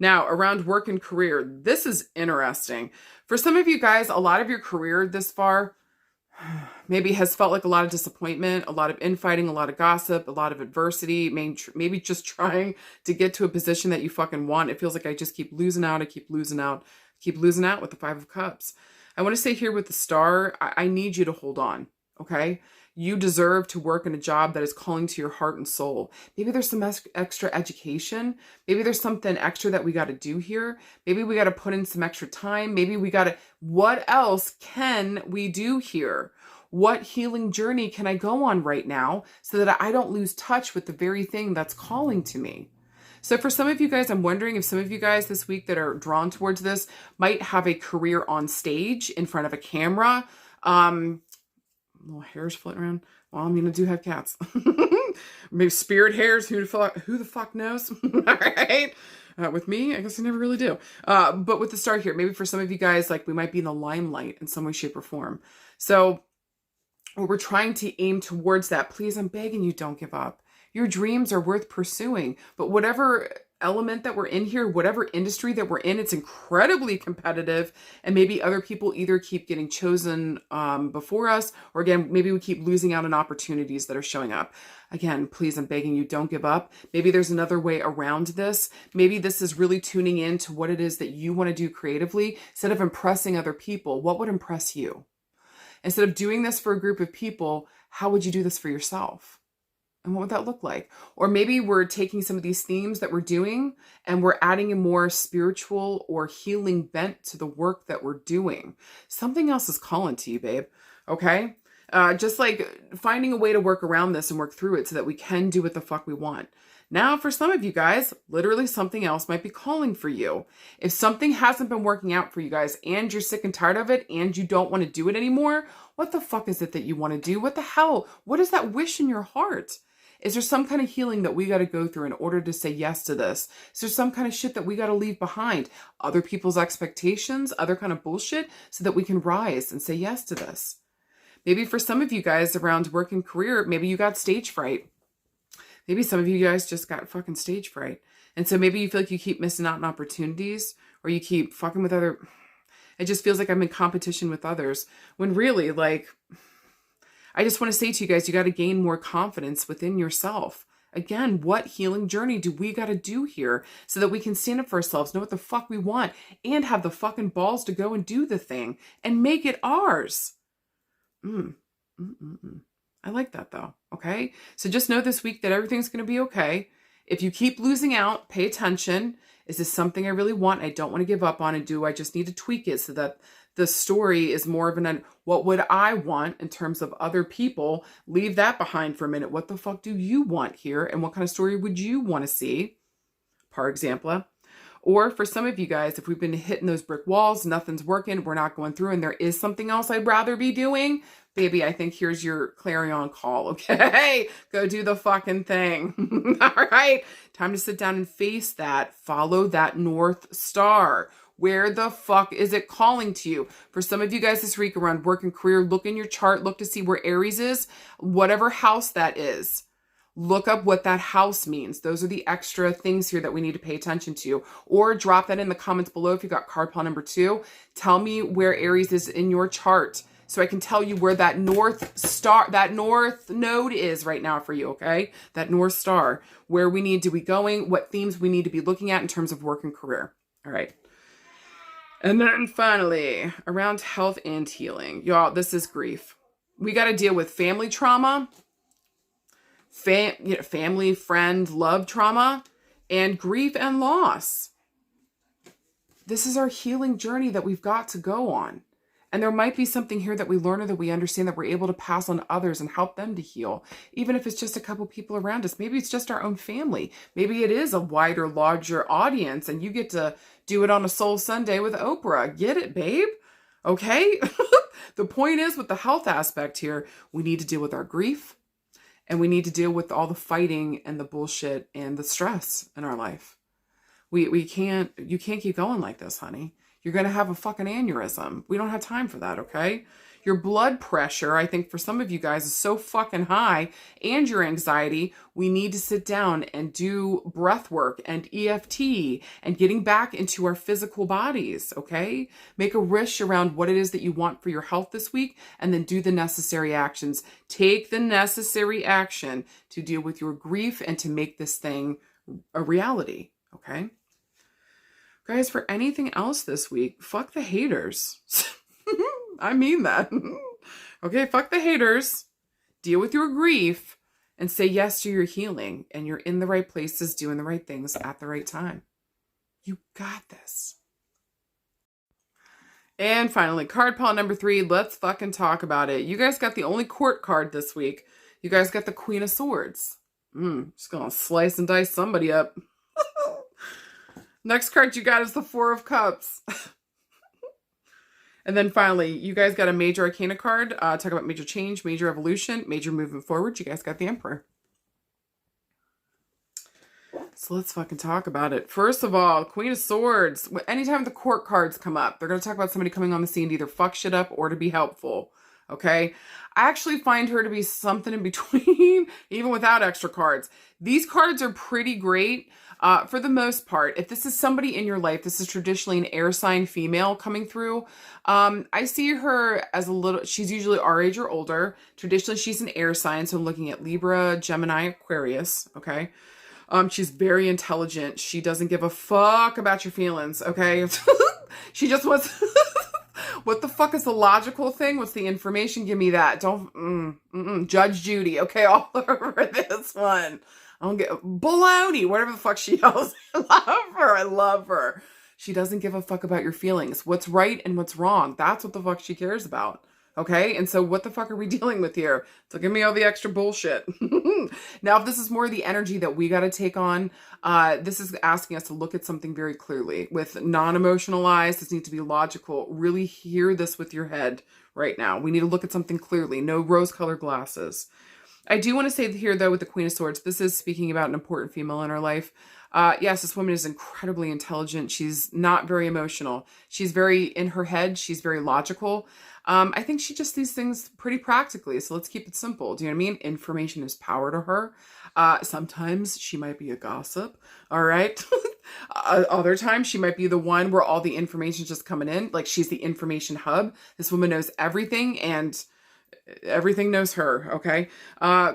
A: Now, around work and career, this is interesting. For some of you guys, a lot of your career this far maybe has felt like a lot of disappointment, a lot of infighting, a lot of gossip, a lot of adversity, maybe just trying to get to a position that you fucking want. It feels like I just keep losing out. I keep losing out with the Five of Cups. I want to say here with the Star, I need you to hold on, okay? You deserve to work in a job that is calling to your heart and soul. Maybe there's some extra education. Maybe there's something extra that we got to do here. Maybe we got to put in some extra time. Maybe we got to, what else can we do here? What healing journey can I go on right now so that I don't lose touch with the very thing that's calling to me? So for some of you guys, I'm wondering if some of you guys this week that are drawn towards this might have a career on stage in front of a camera. Little hairs floating around. Well, I mean, I do have cats. Maybe spirit hairs. Who the fuck knows? All right. With me, I guess I never really do. But with the Star here, maybe for some of you guys, like we might be in the limelight in some way, shape, or form. So we're trying to aim towards that. Please, I'm begging you, don't give up. Your dreams are worth pursuing. But whatever element that we're in here, whatever industry that we're in, it's incredibly competitive, and maybe other people either keep getting chosen before us, or again, maybe we keep losing out on opportunities that are showing up. Again, please, I'm begging you, don't give up. Maybe there's another way around this. Maybe this is really tuning in to what it is that you want to do creatively. Instead of impressing other people, what would impress you? Instead of doing this for a group of people, how would you do this for yourself? And what would that look like? Or maybe we're taking some of these themes that we're doing and we're adding a more spiritual or healing bent to the work that we're doing. Something else is calling to you, babe. Okay? Just like finding a way to work around this and work through it so that we can do what the fuck we want. Now, for some of you guys, literally something else might be calling for you. If something hasn't been working out for you guys and you're sick and tired of it and you don't want to do it anymore, what the fuck is it that you want to do? What the hell? What is that wish in your heart? Is there some kind of healing that we got to go through in order to say yes to this? Is there some kind of shit that we got to leave behind? Other people's expectations, other kind of bullshit, so that we can rise and say yes to this? Maybe for some of you guys around work and career, maybe you got stage fright. Maybe some of you guys just got fucking stage fright. And so maybe you feel like you keep missing out on opportunities, or you keep fucking with other... It just feels like I'm in competition with others. When really, like... I just want to say to you guys, you got to gain more confidence within yourself. Again, what healing journey do we got to do here so that we can stand up for ourselves, know what the fuck we want, and have the fucking balls to go and do the thing and make it ours? I like that though, okay? So just know this week that everything's going to be okay. If you keep losing out, pay attention. Is this something I really want? I don't want to give up on, and do I just need to tweak it so that the story is more of an, what would I want in terms of other people? Leave that behind for a minute. What the fuck do you want here? And what kind of story would you want to see? Par example. Or for some of you guys, if we've been hitting those brick walls, nothing's working, we're not going through, and there is something else I'd rather be doing, baby, I think here's your clarion call, okay? Go do the fucking thing. All right? Time to sit down and face that. Follow that North Star. Where the fuck is it calling to you? For some of you guys this week around work and career, look in your chart, look to see where Aries is, whatever house that is. Look up what that house means. Those are the extra things here that we need to pay attention to. Or drop that in the comments below if you got card pile number 2. Tell me where Aries is in your chart so I can tell you where that North Star, that North node is right now for you, okay? That North Star. Where we need to be going, what themes we need to be looking at in terms of work and career. All right. And then finally, around health and healing. Y'all, this is grief. We got to deal with family trauma, family, friend, love trauma, and grief and loss. This is our healing journey that we've got to go on. And there might be something here that we learn or that we understand that we're able to pass on to others and help them to heal. Even if it's just a couple people around us. Maybe it's just our own family. Maybe it is a wider, larger audience and you get to do it on a Soul Sunday with Oprah. Get it, babe? Okay? The point is with the health aspect here, we need to deal with our grief And we need to deal with all the fighting and the bullshit and the stress in our life. You can't keep going like this, honey. You're going to have a fucking aneurysm. We don't have time for that, okay? Your blood pressure, I think for some of you guys, is so fucking high, and your anxiety, we need to sit down and do breath work and EFT and getting back into our physical bodies, okay? Make a wish around what it is that you want for your health this week, and then do the necessary actions. Take the necessary action to deal with your grief and to make this thing a reality, okay? Guys, for anything else this week, fuck the haters. I mean that. Okay, fuck the haters. Deal with your grief and say yes to your healing. And you're in the right places, doing the right things at the right time. You got this. And finally, card pile number 3. Let's fucking talk about it. You guys got the only court card this week. You guys got the Queen of Swords. Just gonna slice and dice somebody up. Next card you got is the Four of Cups. And then finally, you guys got a major arcana card. Talk about major change, major evolution, major movement forward. You guys got the Emperor. So let's fucking talk about it. First of all, Queen of Swords. Anytime the court cards come up, they're going to talk about somebody coming on the scene to either fuck shit up or to be helpful. Okay? I actually find her to be something in between, even without extra cards. These cards are pretty great. For the most part, if this is somebody in your life, this is traditionally an air sign female coming through. I see her as she's usually our age or older. Traditionally, she's an air sign. So I'm looking at Libra, Gemini, Aquarius. Okay. She's very intelligent. She doesn't give a fuck about your feelings. Okay. She just wants, what the fuck is the logical thing? What's the information? Give me that. Don't, Judge Judy. Okay. All over this one. I don't get baloney, whatever the fuck she yells. I love her. I love her. She doesn't give a fuck about your feelings. What's right and what's wrong. That's what the fuck she cares about. Okay? And so what the fuck are we dealing with here? So give me all the extra bullshit. Now, if this is more the energy that we got to take on, this is asking us to look at something very clearly with non-emotional eyes. This needs to be logical. Really hear this with your head right now. We need to look at something clearly. No rose-colored glasses. I do want to say here, though, with the Queen of Swords, this is speaking about an important female in our life. Yes, this woman is incredibly intelligent. She's not very emotional. She's very in her head. She's very logical. I think she just sees things pretty practically. So let's keep it simple. Do you know what I mean? Information is power to her. Sometimes she might be a gossip. All right. Other times she might be the one where all the information is just coming in. Like she's the information hub. This woman knows everything and everything knows her. Okay.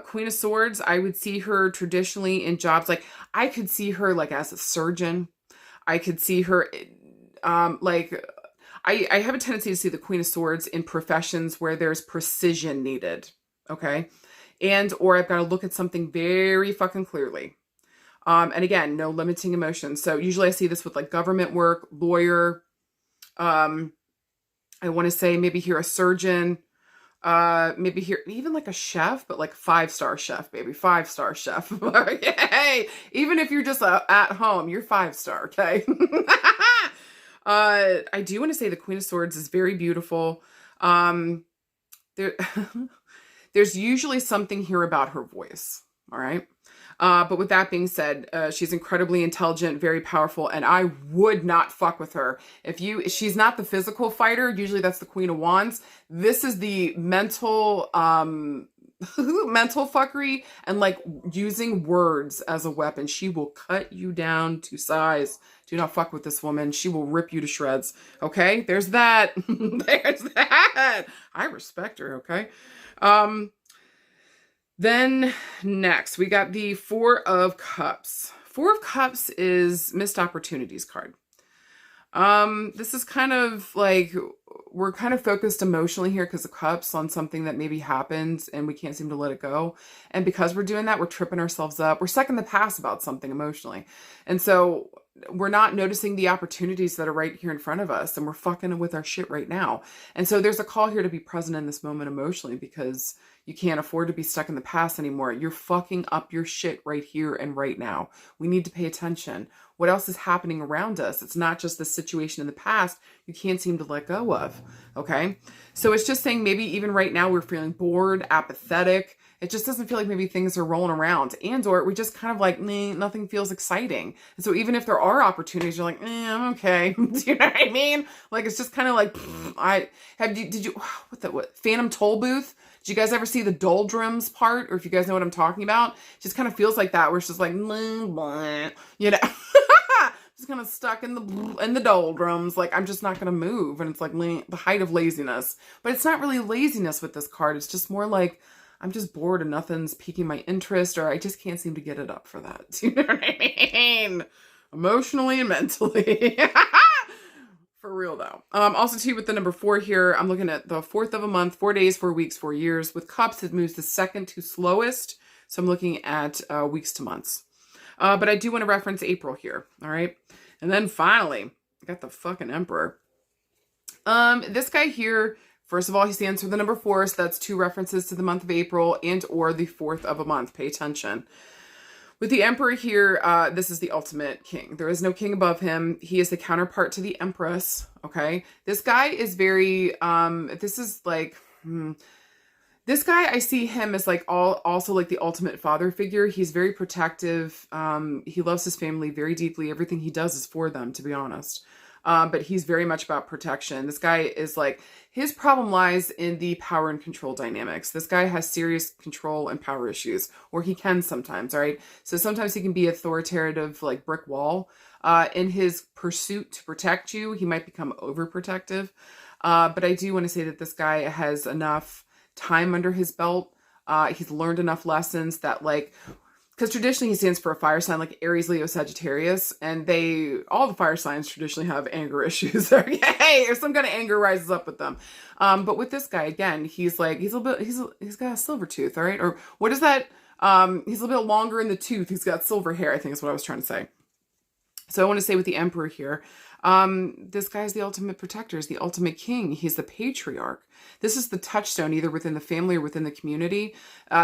A: Queen of Swords, I would see her traditionally in jobs. Like I could see her like as a surgeon. I could see her I have a tendency to see the Queen of Swords in professions where there's precision needed. Okay. Or I've got to look at something very fucking clearly. And again, no limiting emotions. So usually I see this with like government work, lawyer. I want to say maybe here a surgeon. Maybe here, even like a chef, but like 5-star chef, baby, 5-star chef. Hey, even if you're just at home, you're 5-star. Okay. I do want to say the Queen of Swords is very beautiful. There's usually something here about her voice. All right. But with that being said, she's incredibly intelligent, very powerful, and I would not fuck with her. She's not the physical fighter. Usually that's the Queen of Wands. This is the mental, mental fuckery and like using words as a weapon. She will cut you down to size. Do not fuck with this woman. She will rip you to shreds. Okay. There's that. There's that. I respect her. Okay. Then next, we got the Four of Cups. Four of Cups is missed opportunities card. This is kind of like, we're kind of focused emotionally here because of cups on something that maybe happened and we can't seem to let it go. And because we're doing that, we're tripping ourselves up. We're stuck in the past about something emotionally. And so we're not noticing the opportunities that are right here in front of us, and we're fucking with our shit right now. And so there's a call here to be present in this moment emotionally because you can't afford to be stuck in the past anymore. You're fucking up your shit right here and right now. We need to pay attention. What else is happening around us? It's not just the situation in the past you can't seem to let go of. Okay. So it's just saying maybe even right now we're feeling bored, apathetic, It just doesn't feel like maybe things are rolling around, and or we just kind of like, nothing feels exciting. And so even if there are opportunities, you're like, I'm okay. Do you know what I mean? Like, it's just kind of like, what Phantom Toll Booth? Did you guys ever see the doldrums part? Or if you guys know what I'm talking about, it just kind of feels like that, where it's just like, you know, just kind of stuck in the doldrums. Like, I'm just not going to move. And it's like the height of laziness. But it's not really laziness with this card. It's just more like, I'm just bored and nothing's piquing my interest, or I just can't seem to get it up for that. Do you know what I mean? Emotionally and mentally. For real though. Also too, with the number 4 here, I'm looking at the 4th of a month, 4 days, 4 weeks, 4 years. With cups, it moves the second to slowest. So I'm looking at weeks to months. But I do want to reference April here. All right. And then finally, I got the fucking Emperor. This guy here, first of all, he stands for the number 4. So that's 2 references to the month of April and or the 4th of a month. Pay attention. With the Emperor here, this is the ultimate king. There is no king above him. He is the counterpart to the Empress, okay? This guy is very, this guy, I see him as like also like the ultimate father figure. He's very protective. He loves his family very deeply. Everything he does is for them, to be honest. But he's very much about protection. This guy is like, his problem lies in the power and control dynamics. This guy has serious control and power issues, or he can sometimes, all right? So sometimes he can be authoritative, like brick wall. In his pursuit to protect you, he might become overprotective. But I do want to say that this guy has enough time under his belt. He's learned enough lessons that, like, because traditionally he stands for a fire sign like Aries, Leo, Sagittarius, and all the fire signs traditionally have anger issues. Okay, or some kind of anger rises up with them. But with this guy, again, he's got a silver tooth, all right? Or what is that? He's a little bit longer in the tooth. He's got silver hair, I think is what I was trying to say. So I want to say with the Emperor here, this guy's the ultimate protector, is the ultimate king. He's the patriarch. This is the touchstone either within the family or within the community.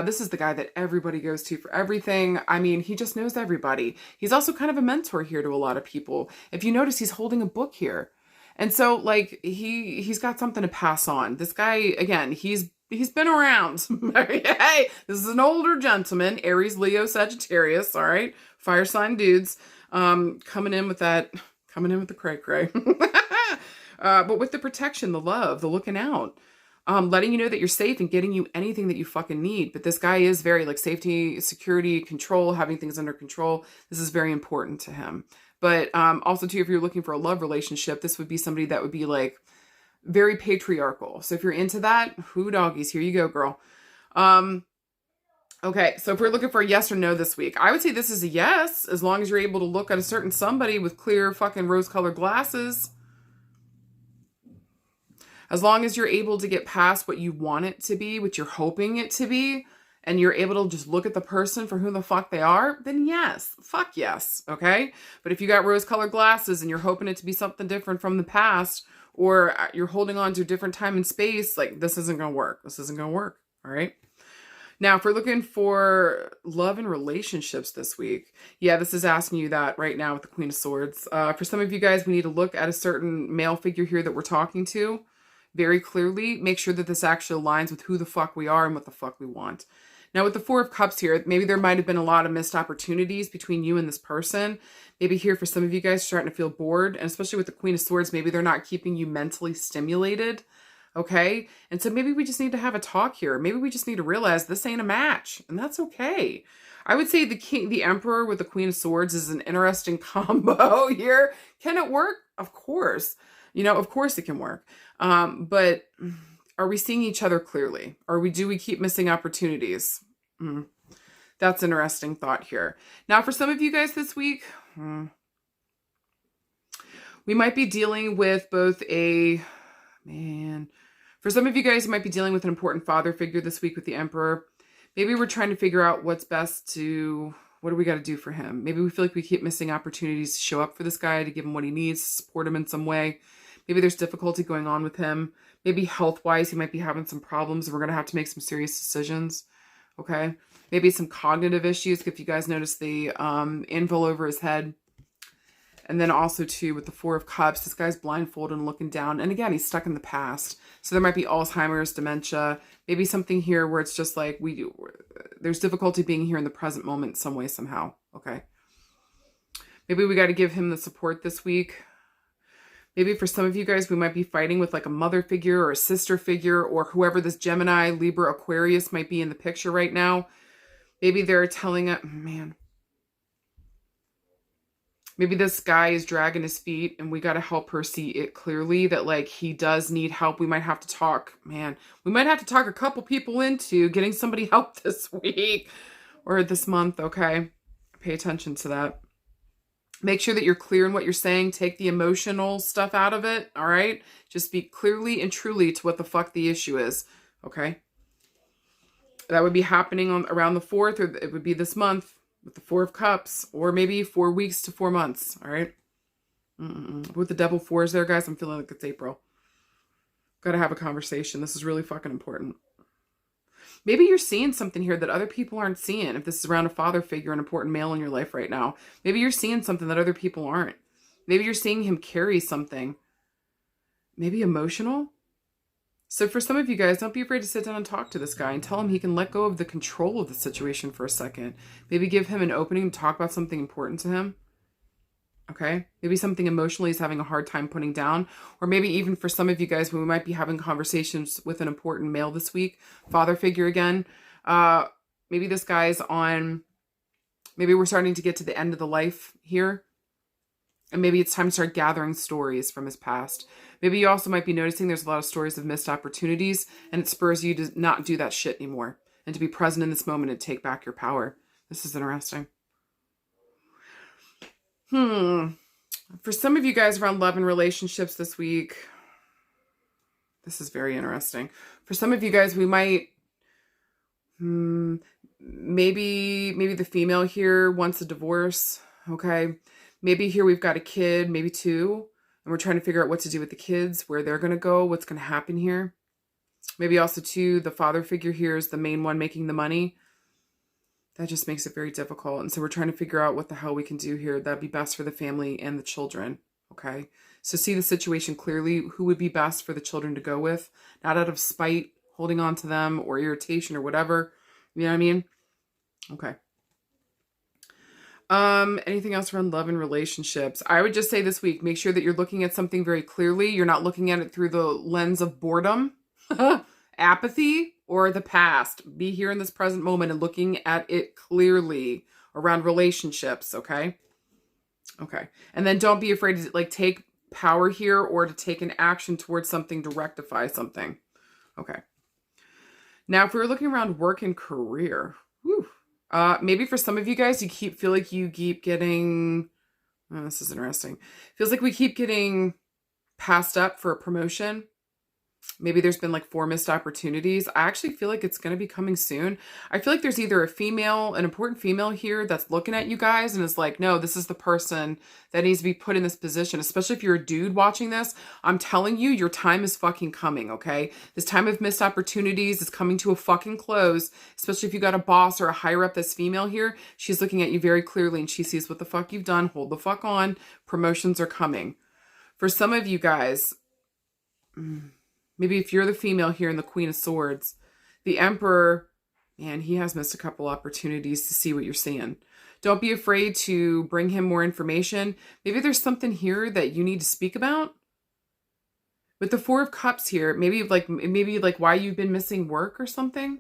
A: This is the guy that everybody goes to for everything. I mean, he just knows everybody. He's also kind of a mentor here to a lot of people. If you notice, he's holding a book here. And so like he's got something to pass on. This guy, again, he's been around. Hey, this is an older gentleman, Aries, Leo, Sagittarius, all right? Fire sign dudes. Coming in with the cray-cray. But with the protection, the love, the looking out, letting you know that you're safe and getting you anything that you fucking need. But this guy is very like safety, security, control, having things under control. This is very important to him. But also too, if you're looking for a love relationship, this would be somebody that would be like very patriarchal. So if you're into that, who doggies, here you go, girl. Okay, so if we're looking for a yes or no this week, I would say this is a yes, as long as you're able to look at a certain somebody with clear fucking rose-colored glasses. As long as you're able to get past what you want it to be, what you're hoping it to be, and you're able to just look at the person for who the fuck they are, then yes. Fuck yes, okay? But if you got rose-colored glasses and you're hoping it to be something different from the past, or you're holding on to a different time and space, like, this isn't going to work. This isn't going to work, all right? Now, if we're looking for love and relationships this week, yeah, this is asking you that right now with the Queen of Swords. For some of you guys, we need to look at a certain male figure here that we're talking to very clearly. Make sure that this actually aligns with who the fuck we are and what the fuck we want. Now, with the 4 of Cups here, maybe there might have been a lot of missed opportunities between you and this person. Maybe here for some of you guys starting to feel bored, and especially with the Queen of Swords, maybe they're not keeping you mentally stimulated. Okay. And so maybe we just need to have a talk here. Maybe we just need to realize this ain't a match, and that's okay. I would say the Emperor with the Queen of Swords is an interesting combo here. Can it work? Of course. You know, of course it can work. But are we seeing each other clearly? Or do we keep missing opportunities? That's an interesting thought here. Now, for some of you guys this week, we might be dealing with both for some of you guys, you might be dealing with an important father figure this week with the Emperor. Maybe we're trying to figure out what do we got to do for him? Maybe we feel like we keep missing opportunities to show up for this guy, to give him what he needs, support him in some way. Maybe there's difficulty going on with him. Maybe health-wise, he might be having some problems, and we're going to have to make some serious decisions. Okay? Maybe some cognitive issues, if you guys notice the anvil over his head. And then also too, with the Four of Cups, this guy's blindfolded and looking down. And again, he's stuck in the past. So there might be Alzheimer's, dementia, maybe something here where it's just like there's difficulty being here in the present moment some way, somehow. Okay. Maybe we got to give him the support this week. Maybe for some of you guys, we might be fighting with like a mother figure or a sister figure or whoever this Gemini, Libra, Aquarius might be in the picture right now. Maybe they're telling it, man. Maybe this guy is dragging his feet and we got to help her see it clearly that like he does need help. We might have to talk, man. We might have to talk a couple people into getting somebody help this week or this month, okay? Pay attention to that. Make sure that you're clear in what you're saying. Take the emotional stuff out of it, all right? Just speak clearly and truly to what the fuck the issue is, okay? That would be happening on around the 4th, or it would be this month with the Four of Cups, or maybe 4 weeks to 4 months, all right? With the Devil Fours there, guys, I'm feeling like it's April. Got to have a conversation. This is really fucking important. Maybe you're seeing something here that other people aren't seeing. If this is around a father figure, an important male in your life right now, maybe you're seeing something that other people aren't. Maybe you're seeing him carry something. Maybe emotional. So for some of you guys, don't be afraid to sit down and talk to this guy and tell him he can let go of the control of the situation for a second. Maybe give him an opening to talk about something important to him. Okay? Maybe something emotionally he's having a hard time putting down. Or maybe even for some of you guys, we might be having conversations with an important male this week. Father figure again. Maybe this guy's on... Maybe we're starting to get to the end of the life here. And maybe it's time to start gathering stories from his past. Maybe you also might be noticing there's a lot of stories of missed opportunities, and it spurs you to not do that shit anymore and to be present in this moment and take back your power. This is interesting. For some of you guys around love and relationships this week, this is very interesting. For some of you guys, we might, maybe the female here wants a divorce, okay? Maybe here we've got a kid, maybe two, and we're trying to figure out what to do with the kids, where they're going to go, what's going to happen here. Maybe also too, the father figure here is the main one making the money. That just makes it very difficult. And so we're trying to figure out what the hell we can do here that'd be best for the family and the children, okay? So see the situation clearly, who would be best for the children to go with, not out of spite, holding on to them, or irritation or whatever. You know what I mean? Okay. Anything else around love and relationships? I would just say this week, make sure that you're looking at something very clearly. You're not looking at it through the lens of boredom, apathy, or the past. Be here in this present moment and looking at it clearly around relationships, okay? Okay. And then don't be afraid to like take power here or to take an action towards something to rectify something. Okay. Now, if we were looking around work and career, whew. Maybe for some of you guys, feel like you keep getting, this is interesting. Feels like we keep getting passed up for a promotion. Maybe there's been like 4 missed opportunities. I actually feel like it's going to be coming soon. I feel like there's either an important female here that's looking at you guys and is like, no, this is the person that needs to be put in this position. Especially if you're a dude watching this, I'm telling you, your time is fucking coming, okay? This time of missed opportunities is coming to a fucking close. Especially if you got a boss or a higher up that's female here. She's looking at you very clearly and she sees what the fuck you've done. Hold the fuck on. Promotions are coming. For some of you guys... Maybe if you're the female here in the Queen of Swords, the Emperor, man, he has missed a couple opportunities to see what you're seeing. Don't be afraid to bring him more information. Maybe there's something here that you need to speak about. With the Four of Cups here, maybe like why you've been missing work or something.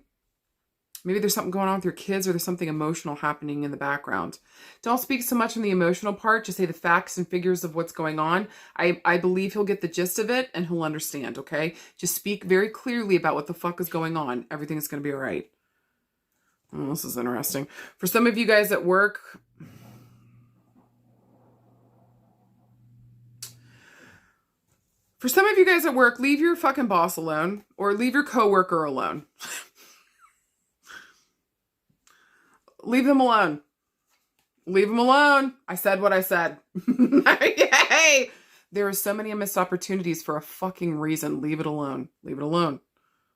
A: Maybe there's something going on with your kids or there's something emotional happening in the background. Don't speak so much on the emotional part. Just say the facts and figures of what's going on. I believe he'll get the gist of it and he'll understand, okay? Just speak very clearly about what the fuck is going on. Everything is going to be all right. Oh, this is interesting. For some of you guys at work... For some of you guys at work, leave your fucking boss alone or leave your coworker alone. Leave them alone. Leave them alone. I said what I said. Yay! There are so many missed opportunities for a fucking reason. Leave it alone. Leave it alone.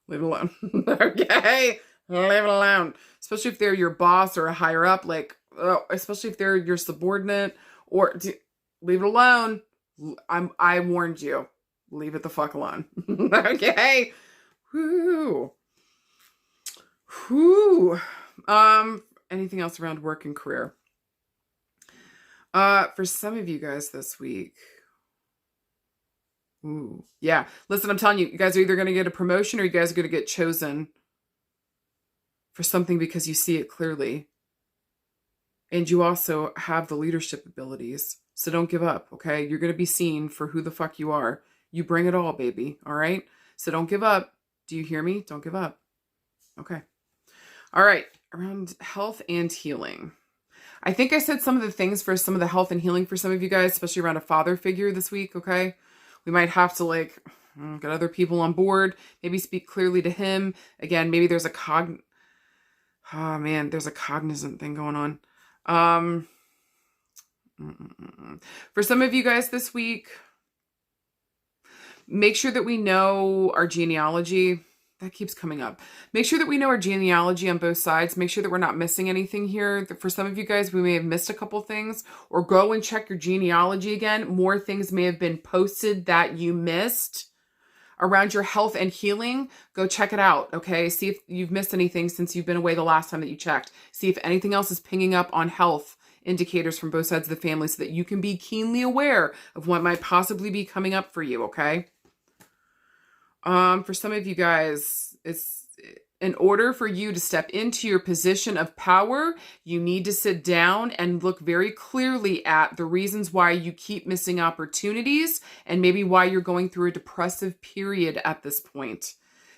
A: Leave it alone. Okay? Leave it alone. Especially if they're your boss or a higher up, like, especially if they're your subordinate or... Leave it alone. I warned you. Leave it the fuck alone. Okay. Whoo. Whoo. Anything else around work and career? For some of you guys this week. Ooh. Yeah. Listen, I'm telling you, you guys are either going to get a promotion or you guys are going to get chosen for something because you see it clearly. And you also have the leadership abilities. So don't give up, okay? You're going to be seen for who the fuck you are. You bring it all, baby, all right? So don't give up. Do you hear me? Don't give up. Okay. All right. Around health and healing. I think I said some of the things for some of the health and healing for some of you guys, especially around a father figure this week, okay? We might have to like get other people on board, maybe speak clearly to him. Again, maybe there's a there's a cognizant thing going on. For some of you guys this week, make sure that we know our genealogy. That keeps coming up. Make sure that we know our genealogy on both sides. Make sure that we're not missing anything here. For some of you guys, we may have missed a couple things, or go and check your genealogy again. More things may have been posted that you missed around your health and healing. Go check it out, okay? See if you've missed anything since you've been away the last time that you checked. See if anything else is pinging up on health indicators from both sides of the family so that you can be keenly aware of what might possibly be coming up for you, okay? For some of you guys, it's in order for you to step into your position of power, you need to sit down and look very clearly at the reasons why you keep missing opportunities and maybe why you're going through a depressive period at this point.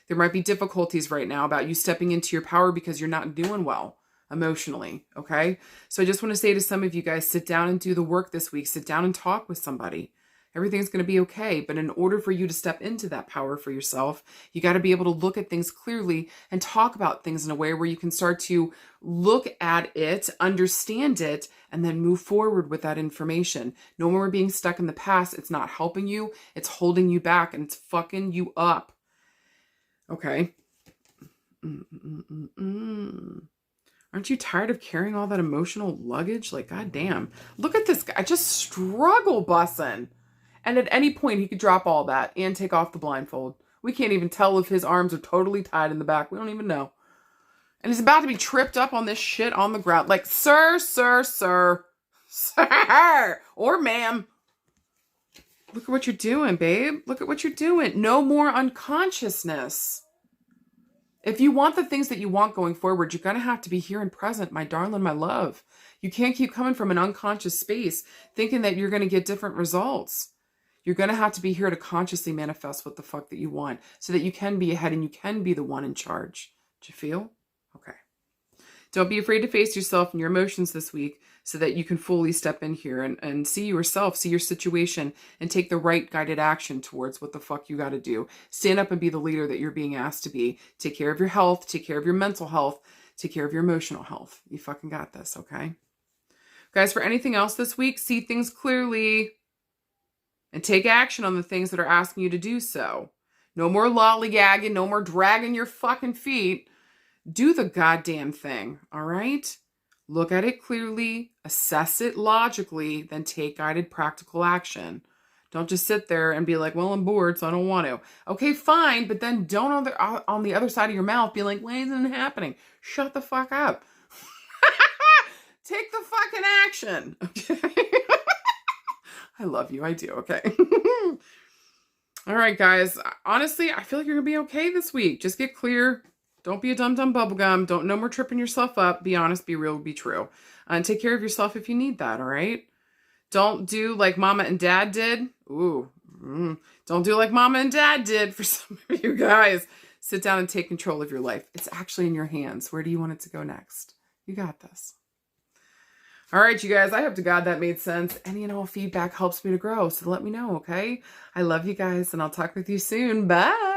A: There might be difficulties right now about you stepping into your power because you're not doing well emotionally, okay? So I just want to say to some of you guys, sit down and do the work this week. Sit down and talk with somebody. Everything's going to be okay. But in order for you to step into that power for yourself, you got to be able to look at things clearly and talk about things in a way where you can start to look at it, understand it, and then move forward with that information. No more being stuck in the past. It's not helping you. It's holding you back and it's fucking you up. Okay. Aren't you tired of carrying all that emotional luggage? Like, goddamn. Look at this guy. Just struggle bussing. And at any point, he could drop all that and take off the blindfold. We can't even tell if his arms are totally tied in the back. We don't even know. And he's about to be tripped up on this shit on the ground. Like, sir, or ma'am. Look at what you're doing, babe. Look at what you're doing. No more unconsciousness. If you want the things that you want going forward, you're going to have to be here and present, my darling, my love. You can't keep coming from an unconscious space thinking that you're going to get different results. You're going to have to be here to consciously manifest what the fuck that you want so that you can be ahead and you can be the one in charge. Do you feel? Okay. Don't be afraid to face yourself and your emotions this week so that you can fully step in here and see yourself, see your situation, and take the right guided action towards what the fuck you got to do. Stand up and be the leader that you're being asked to be. Take care of your health, take care of your mental health, take care of your emotional health. You fucking got this, okay? Guys, for anything else this week, see things clearly and take action on the things that are asking you to do so. No more lollygagging, no more dragging your fucking feet. Do the goddamn thing, all right? Look at it clearly, assess it logically, then take guided practical action. Don't just sit there and be like, well, I'm bored, so I don't want to. Okay, fine, but then don't on the other side of your mouth be like, why isn't it happening? Shut the fuck up. Take the fucking action, okay? I love you, I do, okay? All right, guys. Honestly, I feel like you're going to be okay this week. Just get clear. Don't be a dumb bubblegum. Don't no more tripping yourself up. Be honest, be real, be true. And take care of yourself if you need that, all right? Don't do like mama and dad did. Don't do like mama and dad did for some of you guys. Sit down and take control of your life. It's actually in your hands. Where do you want it to go next? You got this. All right, you guys, I hope to God that made sense. Any and all feedback helps me to grow, so let me know, okay? I love you guys, and I'll talk with you soon. Bye.